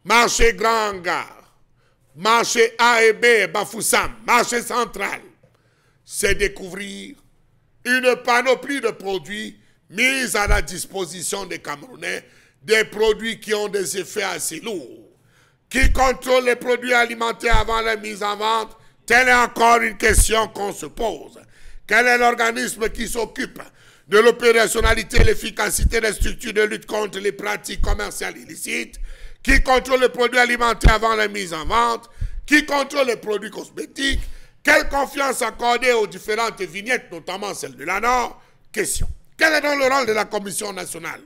marché Grand Hangar, marché A et B, Bafoussam, marché central, c'est découvrir une panoplie de produits mis à la disposition des Camerounais, des produits qui ont des effets assez lourds. Qui contrôle les produits alimentaires avant la mise en vente? Telle est encore une question qu'on se pose. Quel est l'organisme qui s'occupe de l'opérationnalité et l'efficacité des structures de lutte contre les pratiques commerciales illicites? Qui contrôle les produits alimentaires avant la mise en vente? Qui contrôle les produits cosmétiques? Quelle confiance accorder aux différentes vignettes, notamment celle de la Nord? Question. Quel est donc le rôle de la Commission nationale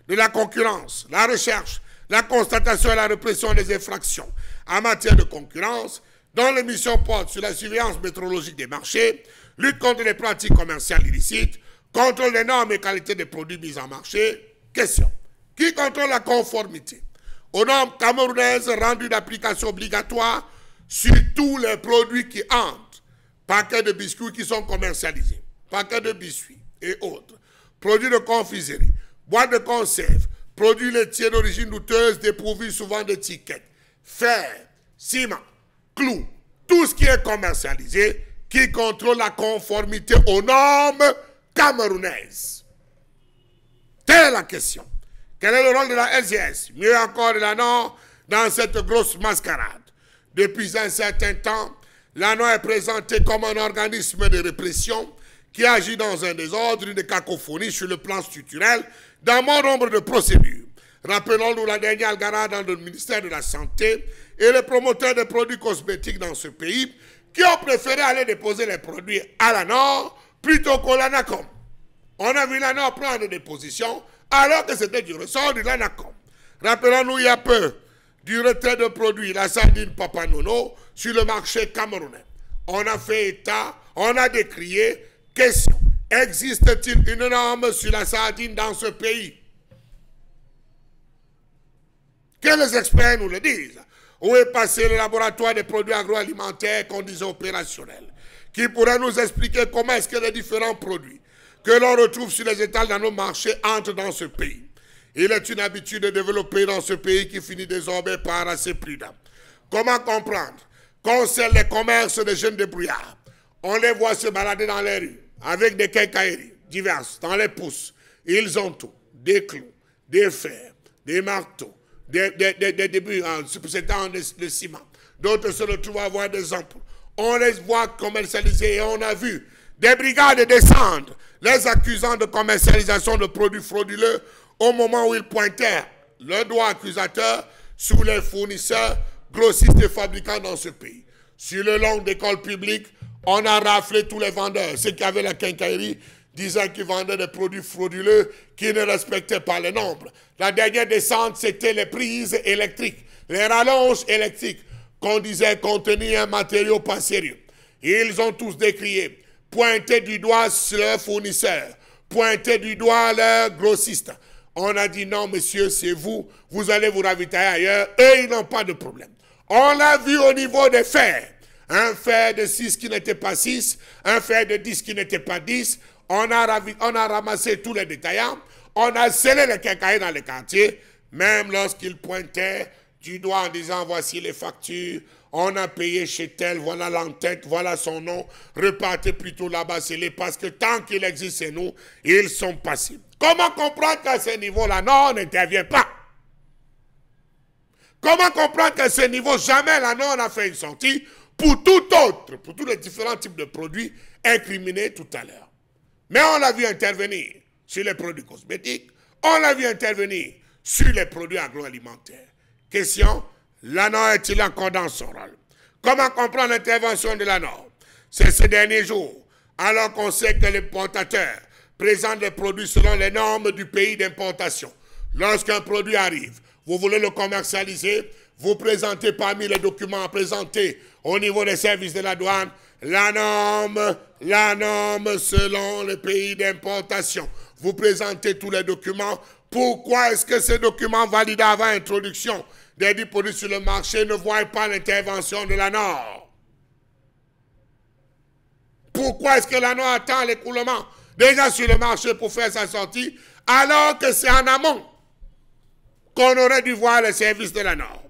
de la concurrence, la recherche, la constatation et la répression des infractions en matière de concurrence, dont les missions portent sur la surveillance métrologique des marchés, lutte contre les pratiques commerciales illicites, contrôle des normes et qualité des produits mis en marché? Question. Qui contrôle la conformité aux normes camerounaises rendues d'application obligatoire sur tous les produits qui entrent? Paquets de biscuits qui sont commercialisés, paquets de biscuits et autres, produits de confiserie, boîtes de conserve, produits laitiers d'origine douteuse dépourvus souvent d'étiquettes, fer, ciment, clous, tout ce qui est commercialisé, qui contrôle la conformité aux normes camerounaises. Telle est la question. Quel est le rôle de la LGS, mieux encore de la Nord, dans cette grosse mascarade? Depuis un certain temps, la Nord est présentée comme un organisme de répression qui agit dans un désordre, une cacophonie sur le plan structurel, dans bon nombre de procédures. Rappelons-nous la dernière algarade dans le ministère de la Santé et les promoteurs de produits cosmétiques dans ce pays qui ont préféré aller déposer les produits à la Nord plutôt qu'au LANACOM. On a vu la Nord prendre des positions alors que c'était du ressort du LANACOM. Rappelons-nous il y a peu du retrait de produits, la sardine Papa Nono, sur le marché camerounais. On a fait état, on a décrié. Question, existe-t-il une norme sur la sardine dans ce pays? Que les experts nous le disent. Où est passé le laboratoire des produits agroalimentaires qu'on disait opérationnels? Qui pourrait nous expliquer comment est-ce que les différents produits que l'on retrouve sur les étals dans nos marchés entrent dans ce pays? Il est une habitude de développer dans ce pays qui finit désormais par assez prudent. Comment comprendre qu'on sait les commerces des jeunes débrouillards? On les voit se balader dans les rues avec des quincailleries diverses, dans les pousses. Ils ont tout. Des clous, des fers, des marteaux, des débuts de ciment. D'autres se retrouvent à avoir des ampoules. On les voit commercialiser et on a vu des brigades descendre, les accusant de commercialisation de produits frauduleux au moment où ils pointaient le doigt accusateur sur les fournisseurs, grossistes et fabricants dans ce pays. Sur le long d'écoles publiques, on a raflé tous les vendeurs. Ceux qui avaient la quincaillerie disaient qu'ils vendaient des produits frauduleux qui ne respectaient pas les nombres. La dernière descente, c'était les prises électriques, les rallonges électriques qu'on disait contenir un matériau pas sérieux. Ils ont tous décrié, pointé du doigt leurs fournisseurs, pointé du doigt leurs grossistes. On a dit non, monsieur, c'est vous, vous allez vous ravitailler ailleurs. Eux, ils n'ont pas de problème. On l'a vu au niveau des fers. Un fer de 6 qui n'était pas 6, un fer de 10 qui n'était pas 10. On a ramassé tous les détaillants. On a scellé les quincailleries dans les quartiers, même lorsqu'ils pointaient du doigt en disant voici les factures, on a payé chez tel, voilà l'entête, voilà son nom, repartez plutôt là-bas, scellé, parce que tant qu'il existe chez nous, ils sont passifs. Comment comprendre qu'à ce niveau-là, non, on n'intervient pas? Comment comprendre qu'à ce niveau, jamais la NOR n'a fait une sortie pour tout autre, pour tous les différents types de produits incriminés tout à l'heure? Mais on l'a vu intervenir sur les produits cosmétiques, on l'a vu intervenir sur les produits agroalimentaires. Question, l'ANOR est-il encore dans son rôle? Comment comprendre l'intervention de l'ANOR? C'est ces derniers jours, alors qu'on sait que l'importateur présente les produits selon les normes du pays d'importation. Lorsqu'un produit arrive, vous voulez le commercialiser, vous présentez parmi les documents présentés au niveau des services de la douane la norme selon le pays d'importation. Vous présentez tous les documents. Pourquoi est-ce que ces documents validés avant introduction des dits produits sur le marché ne voient pas l'intervention de la norme? Pourquoi est-ce que la norme attend l'écoulement déjà sur le marché pour faire sa sortie, alors que c'est en amont qu'on aurait dû voir les services de la norme?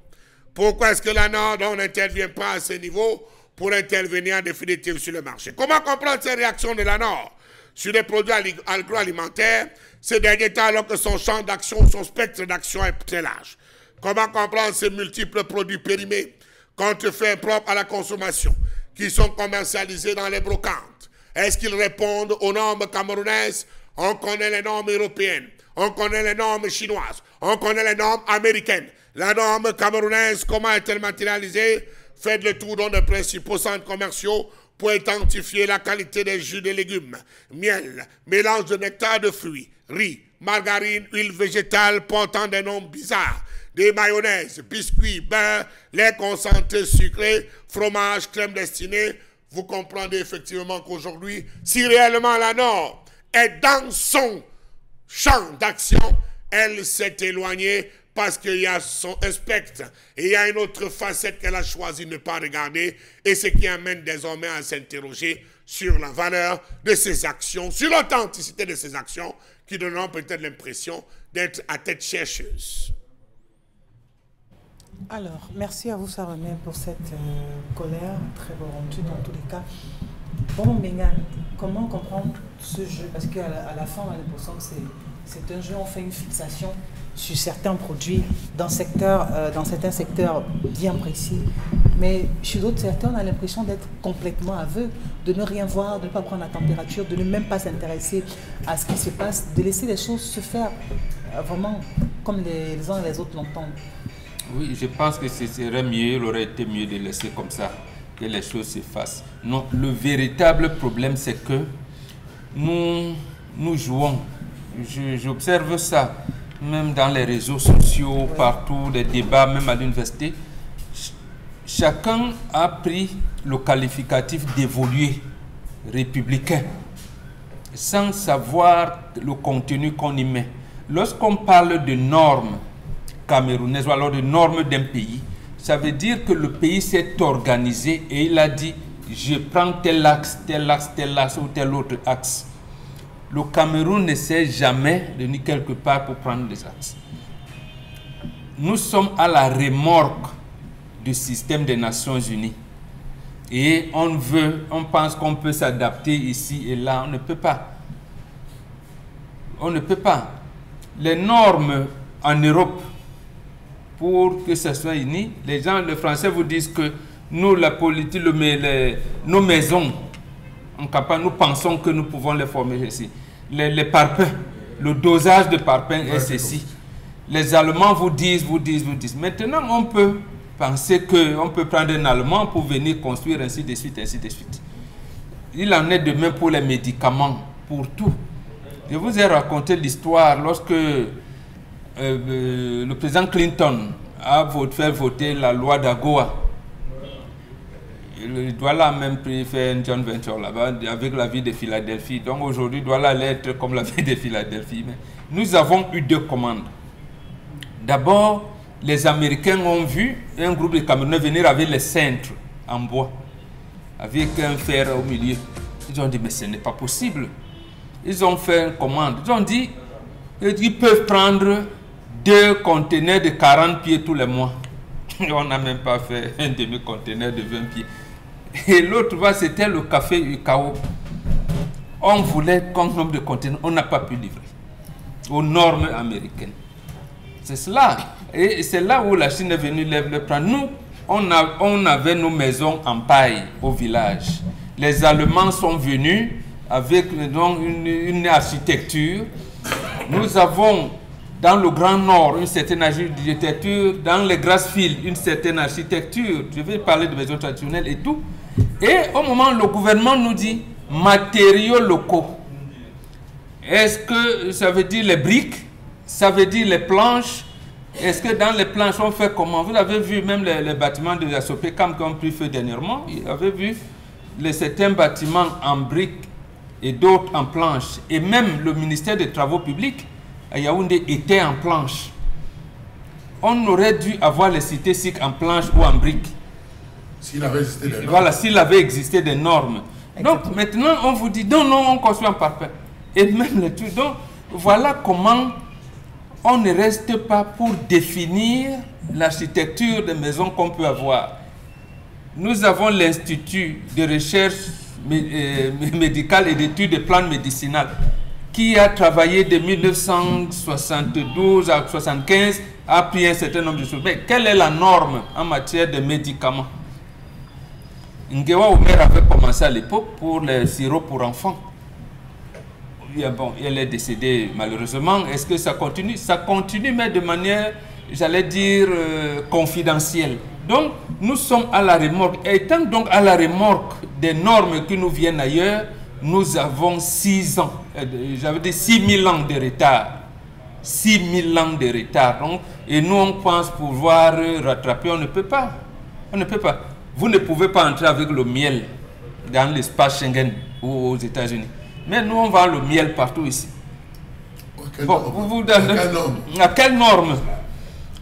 Pourquoi est-ce que la norme n'intervient pas à ce niveau pour intervenir en définitive sur le marché? Comment comprendre ces réactions de la norme sur les produits agroalimentaires ces derniers temps, alors que son champ d'action, son spectre d'action est très large? Comment comprendre ces multiples produits périmés, contrefaits propres à la consommation, qui sont commercialisés dans les brocantes? Est-ce qu'ils répondent aux normes camerounaises? On connaît les normes européennes, on connaît les normes chinoises, on connaît les normes américaines. La norme camerounaise, comment est-elle matérialisée? Faites le tour dans les principaux centres commerciaux pour identifier la qualité des jus de légumes, miel, mélange de nectar de fruits, riz, margarine, huile végétale portant des noms bizarres, des mayonnaises, biscuits, beurre, lait concentré sucré, fromage, crème destinée. Vous comprendrez effectivement qu'aujourd'hui, si réellement la norme est dans son champ d'action, elle s'est éloignée parce qu'il y a son spectre et il y a une autre facette qu'elle a choisi de ne pas regarder, et ce qui amène désormais à s'interroger sur la valeur de ses actions, sur l'authenticité de ses actions, qui donneront peut-être l'impression d'être à tête chercheuse. Alors, merci à vous, Saroné, pour cette colère très volontaire dans tous les cas. Bon, Mengane, comment comprendre ce jeu? Parce qu'à la fin, on a l'impression que c'est un jeu, on fait une fixation sur certains produits dans certains secteurs bien précis. Mais chez d'autres secteurs, on a l'impression d'être complètement aveugle, de ne rien voir, de ne pas prendre la température, de ne même pas s'intéresser à ce qui se passe, de laisser les choses se faire vraiment comme les uns et les autres l'entendent. Oui, je pense que ce serait mieux, il aurait été mieux de laisser comme ça, que les choses se fassent. Non, le véritable problème, c'est que nous jouons. J'observe ça, même dans les réseaux sociaux, partout, les débats, même à l'université. Chacun a pris le qualificatif d'évolué républicain, sans savoir le contenu qu'on y met. Lorsqu'on parle de normes camerounaises ou alors de normes d'un pays, ça veut dire que le pays s'est organisé et il a dit je prends tel axe ou tel autre axe. Le Cameroun ne sait jamais de venir quelque part pour prendre des axes. Nous sommes à la remorque du système des Nations Unies. Et on pense qu'on peut s'adapter ici et là. On ne peut pas. On ne peut pas. Les normes en Europe, pour que ça soit uni, les Français vous disent que nous, la politique, nos maisons, en campagne, nous pensons que nous pouvons les former ici. Les parpaings, le dosage de parpaings est ceci. Les Allemands vous disent. Maintenant, on peut penser qu'on peut prendre un Allemand pour venir construire ainsi de suite. Il en est de même pour les médicaments, pour tout. Je vous ai raconté l'histoire lorsque le président Clinton a fait voter la loi d'AGOA. Il doit là même faire une joint venture là-bas avec la ville de Philadelphie. Donc aujourd'hui, il doit là être comme la ville de Philadelphie. Mais nous avons eu deux commandes. D'abord, les Américains ont vu un groupe de Camerounais venir avec les cintres en bois, avec un fer au milieu. Ils ont dit, mais ce n'est pas possible. Ils ont fait une commande. Ils ont dit, ils peuvent prendre 2 conteneurs de 40 pieds tous les mois. On n'a même pas fait un demi-conteneur de 20 pieds. Et l'autre, c'était le café UKO. On voulait combien de nombre de conteneurs, on n'a pas pu livrer aux normes américaines. C'est cela. Et c'est là où la Chine est venue le prendre. Nous, on avait nos maisons en paille au village. Les Allemands sont venus avec donc une architecture. Nous avons dans le Grand Nord une certaine architecture, dans les Grassfields une certaine architecture. Je vais parler de maisons traditionnelles et tout. Et au moment où le gouvernement nous dit matériaux locaux, est-ce que ça veut dire les briques? Ça veut dire les planches? Est-ce que dans les planches on fait comment? Vous avez vu même les bâtiments de la Sopecam qui ont pris feu dernièrement. Vous avez vu certains bâtiments en briques et d'autres en planches. Et même le ministère des Travaux publics à Yaoundé était en planche. On aurait dû avoir les cités SIC en planche ou en briques. S'il avait existé des normes. Voilà, s'il avait existé des normes. Exactement. Donc maintenant on vous dit non, on construit en parpaing. Et même les trucs. Donc voilà comment on ne reste pas pour définir l'architecture des maisons qu'on peut avoir. Nous avons l'Institut de recherche médicale et d'études de plantes médicinales qui a travaillé de 1972 à 1975, a pris un certain nombre de choses. Mais quelle est la norme en matière de médicaments? Ngewa Omer avait commencé à l'époque pour les sirops pour enfants. Bon, elle est décédée malheureusement. Est-ce que ça continue? Ça continue, mais de manière, j'allais dire, confidentielle. Donc, nous sommes à la remorque. Étant donc à la remorque des normes qui nous viennent ailleurs, nous avons 6 ans, j'avais dit 6000 ans de retard. 6000 ans de retard. Donc, et nous, on pense pouvoir rattraper. On ne peut pas. On ne peut pas. Vous ne pouvez pas entrer avec le miel dans l'espace Schengen ou aux États-Unis. Mais nous, on vend le miel partout ici. Bon, à quelle norme?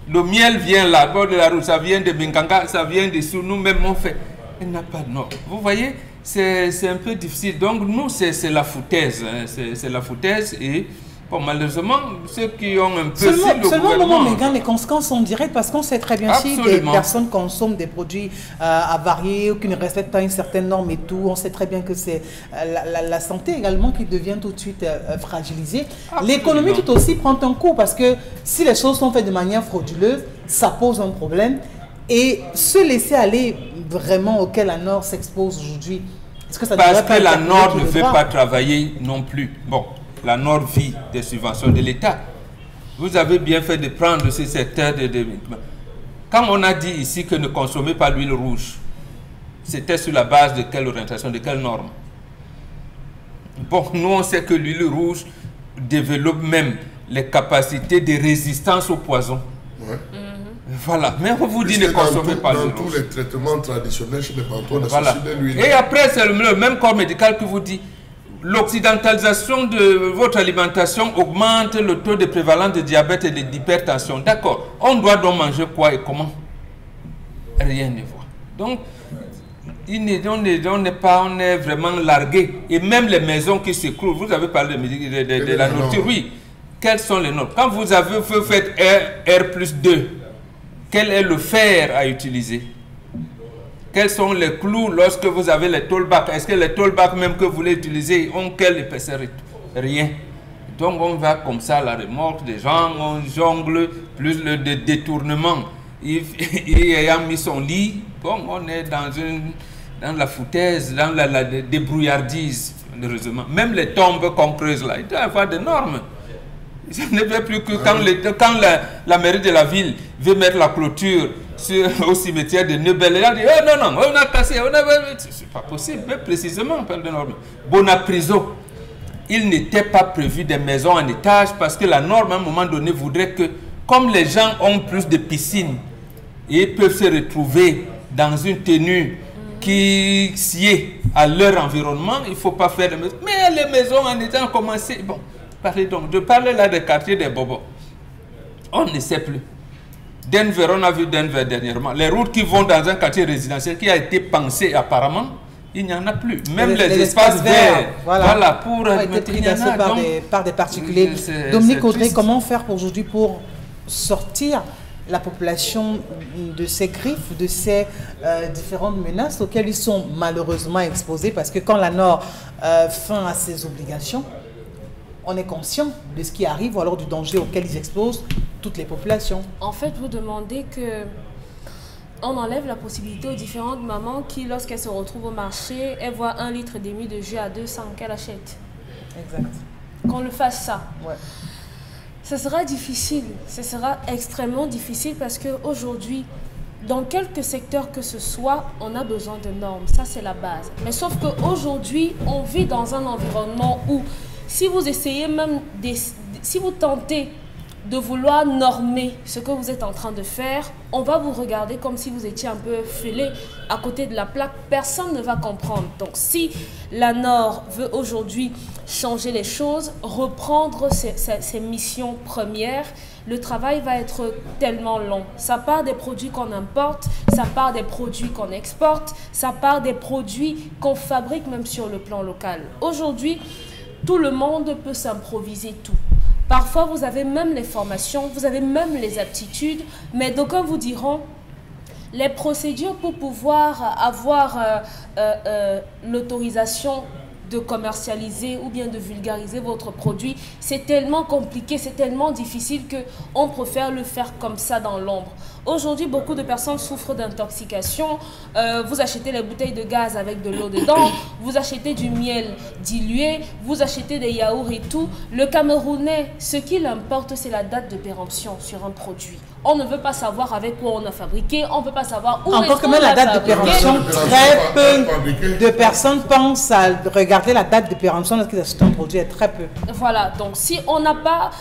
Le miel vient là, bord de la route, ça vient de Binkanga, ça vient de sous nous-mêmes, on fait. Il n'a pas de norme. Vous voyez, c'est un peu difficile. Donc, nous, c'est la foutaise. Hein. C'est la foutaise et... Bon, malheureusement, ceux qui ont un peu... Seulement au moment où les conséquences sont directes parce qu'on sait très bien si des personnes consomment des produits avariés ou qui ne respectent pas une certaine norme et tout, on sait très bien que c'est la santé également qui devient tout de suite fragilisée. L'économie tout aussi prend un coup parce que si les choses sont faites de manière frauduleuse, ça pose un problème. Et se laisser aller vraiment auquel la Nord s'expose aujourd'hui, est-ce que ça parce que la Nord ne veut pas travailler non plus. Bon. La Nord vit des subventions de l'État. Vous avez bien fait de prendre ce secteur de... Quand on a dit ici que ne consommez pas l'huile rouge, c'était sur la base de quelle orientation, de quelle norme? Bon, nous on sait que l'huile rouge développe même les capacités de résistance au poison. Ouais. Voilà, mais on vous dit ne consommez pas l'huile rouge. Dans tous les traitements traditionnels chez les bantous, on voilà. associe de l'huile. Et après, c'est le même corps médical qui vous dit l'occidentalisation de votre alimentation augmente le taux de prévalence de diabète et d'hypertension. D'accord. On doit donc manger quoi et comment? Rien ne voit. Donc, on est vraiment largué. Et même les maisons qui s'écroulent, vous avez parlé de la nourriture, oui. Quelles sont les normes? Quand vous faites R+2, quel est le fer à utiliser? Quels sont les clous lorsque vous avez les tollbacks? Est-ce que les tollbacks même que vous voulez utiliser ont quelle épaisseur? Rien. Donc on va comme ça à la remorque des gens, on jongle, plus le détournement. Il ayant mis son lit, bon, on est dans la foutaise, dans la débrouillardise, malheureusement. Même les tombes qu'on creuse là, il doit y avoir des normes. Ce n'est plus que quand la mairie de la ville veut mettre la clôture au cimetière de Nebel, elle a dit oh non, on a cassé, c'est pas possible, mais précisément on parle de normes. Bonapriso, il n'était pas prévu des maisons en étage parce que la norme à un moment donné voudrait que, comme les gens ont plus de piscines et peuvent se retrouver dans une tenue qui sied à leur environnement, il ne faut pas faire de maisons. Mais les maisons en étage ont commencé. Bon, parlez donc, de parler là des quartiers des bobos. On ne sait plus. Denver, on a vu Denver dernièrement. Les routes qui vont dans un quartier résidentiel qui a été pensé apparemment, il n'y en a plus. Même les espaces verts, voilà, pour être pris par des particuliers. Dominique Audrey, comment faire aujourd'hui pour sortir la population de ces griffes, de ces différentes menaces auxquelles ils sont malheureusement exposés? Parce que quand la Nord fin à ses obligations, on est conscient de ce qui arrive ou alors du danger auquel ils exposent toutes les populations. En fait, vous demandez que on enlève la possibilité aux différentes mamans qui, lorsqu'elles se retrouvent au marché, elles voient 1,5 litre de jus à 200 qu'elles achètent. Exact. Qu'on le fasse ça. Ouais. Ce sera difficile, ce sera extrêmement difficile parce qu'aujourd'hui, dans quelques secteurs que ce soit, on a besoin de normes, ça c'est la base. Mais sauf qu'aujourd'hui, on vit dans un environnement où si vous essayez même, si vous tentez de vouloir normer ce que vous êtes en train de faire, on va vous regarder comme si vous étiez un peu fêlé à côté de la plaque. Personne ne va comprendre. Donc si l'ANOR veut aujourd'hui changer les choses, reprendre ses missions premières, le travail va être tellement long. Ça part des produits qu'on importe, ça part des produits qu'on exporte, ça part des produits qu'on fabrique même sur le plan local. Aujourd'hui, tout le monde peut s'improviser tout. Parfois, vous avez même les formations, vous avez même les aptitudes, mais d'aucuns vous diront les procédures pour pouvoir avoir l'autorisation de commercialiser ou bien de vulgariser votre produit, c'est tellement compliqué, c'est tellement difficile qu'on préfère le faire comme ça dans l'ombre. Aujourd'hui, beaucoup de personnes souffrent d'intoxication. Vous achetez les bouteilles de gaz avec de l'eau dedans, vous achetez du miel dilué, vous achetez des yaourts et tout. Le Camerounais, ce qu'il importe, c'est la date de péremption sur un produit. On ne veut pas savoir avec quoi on a fabriqué, on ne veut pas savoir où encore que même la date de péremption, très peu de personnes pensent à regarder la date de péremption lorsqu'ils achètent un produit, est très peu. Voilà, donc si on n'a pas,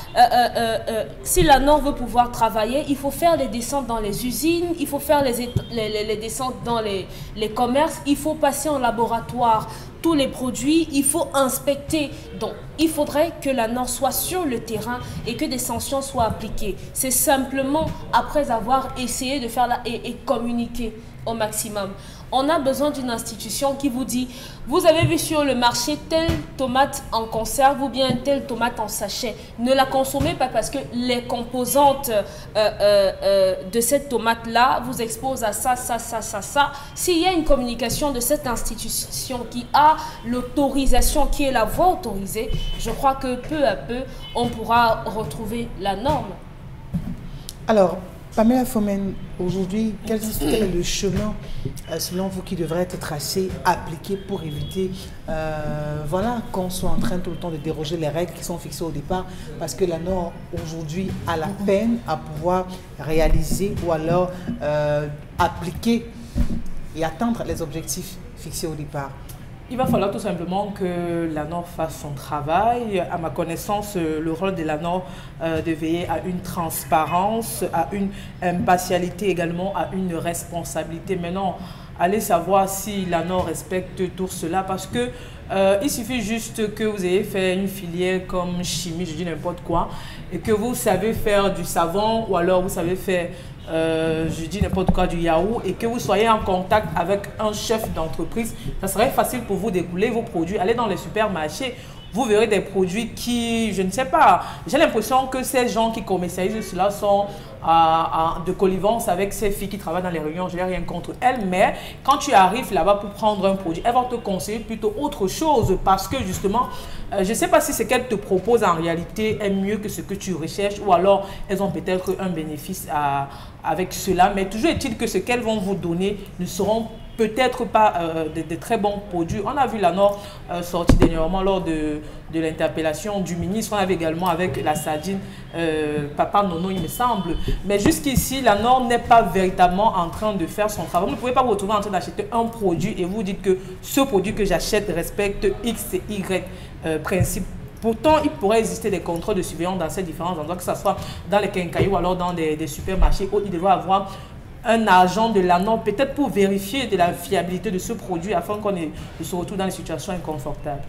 si l'ANOR veut pouvoir travailler, il faut faire les descentes dans les usines, il faut faire les descentes dans les commerces, il faut passer en laboratoire tous les produits, il faut inspecter. Donc, il faudrait que l'ANOR soit sur le terrain et que des sanctions soient appliquées. C'est simplement après avoir essayé de faire et communiquer au maximum. On a besoin d'une institution qui vous dit, vous avez vu sur le marché telle tomate en conserve ou bien telle tomate en sachet. Ne la consommez pas parce que les composantes de cette tomate-là vous exposent à ça, ça, ça, ça, ça. S'il y a une communication de cette institution qui a l'autorisation, qui est la voie autorisée, je crois que peu à peu, on pourra retrouver la norme. Alors, Pamela Fomen, aujourd'hui, quel est le chemin, selon vous, qui devrait être tracé, appliqué pour éviter voilà, qu'on soit en train tout le temps de déroger les règles qui sont fixées au départ, parce que l'ANOR, aujourd'hui, a la peine à pouvoir réaliser ou alors appliquer et atteindre les objectifs fixés au départ? Il va falloir tout simplement que l'ANOR fasse son travail. À ma connaissance, le rôle de l'ANOR de veiller à une transparence, à une impartialité également, à une responsabilité. Maintenant, allez savoir si l'ANOR respecte tout cela parce que il suffit juste que vous ayez fait une filière comme chimie, je dis n'importe quoi, et que vous savez faire du savon ou alors vous savez faire je dis n'importe quoi, du yaourt, et que vous soyez en contact avec un chef d'entreprise, ça serait facile pour vous d'écouler vos produits. Allez dans les supermarchés, vous verrez des produits qui, je ne sais pas, j'ai l'impression que ces gens qui commercialisent cela sont de connivence avec ces filles qui travaillent dans les réunions. Je n'ai rien contre elles, mais quand tu arrives là-bas pour prendre un produit, elles vont te conseiller plutôt autre chose parce que justement, je ne sais pas si ce qu'elles te proposent en réalité est mieux que ce que tu recherches ou alors elles ont peut-être un bénéfice avec cela, mais toujours est-il que ce qu'elles vont vous donner ne seront peut-être pas de très bons produits. On a vu l'ANOR sortir dernièrement lors de l'interpellation du ministre. On avait également avec la sardine Papa Nono, il me semble. Mais jusqu'ici, l'ANOR n'est pas véritablement en train de faire son travail. Vous ne pouvez pas vous retrouver en train d'acheter un produit et vous dites que ce produit que j'achète respecte X et Y principes. Pourtant, il pourrait exister des contrôles de surveillance dans ces différents endroits, que ce soit dans les quincailloux ou alors dans des supermarchés où il devrait avoir un agent de l'ANOR, peut-être pour vérifier de la fiabilité de ce produit afin qu'on ne se retrouve dans des situations inconfortables.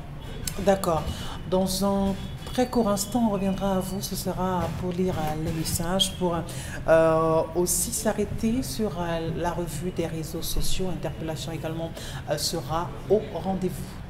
D'accord. Dans un très court instant, on reviendra à vous. Ce sera pour lire les messages, pour aussi s'arrêter sur la revue des réseaux sociaux. Interpellation également sera au rendez-vous.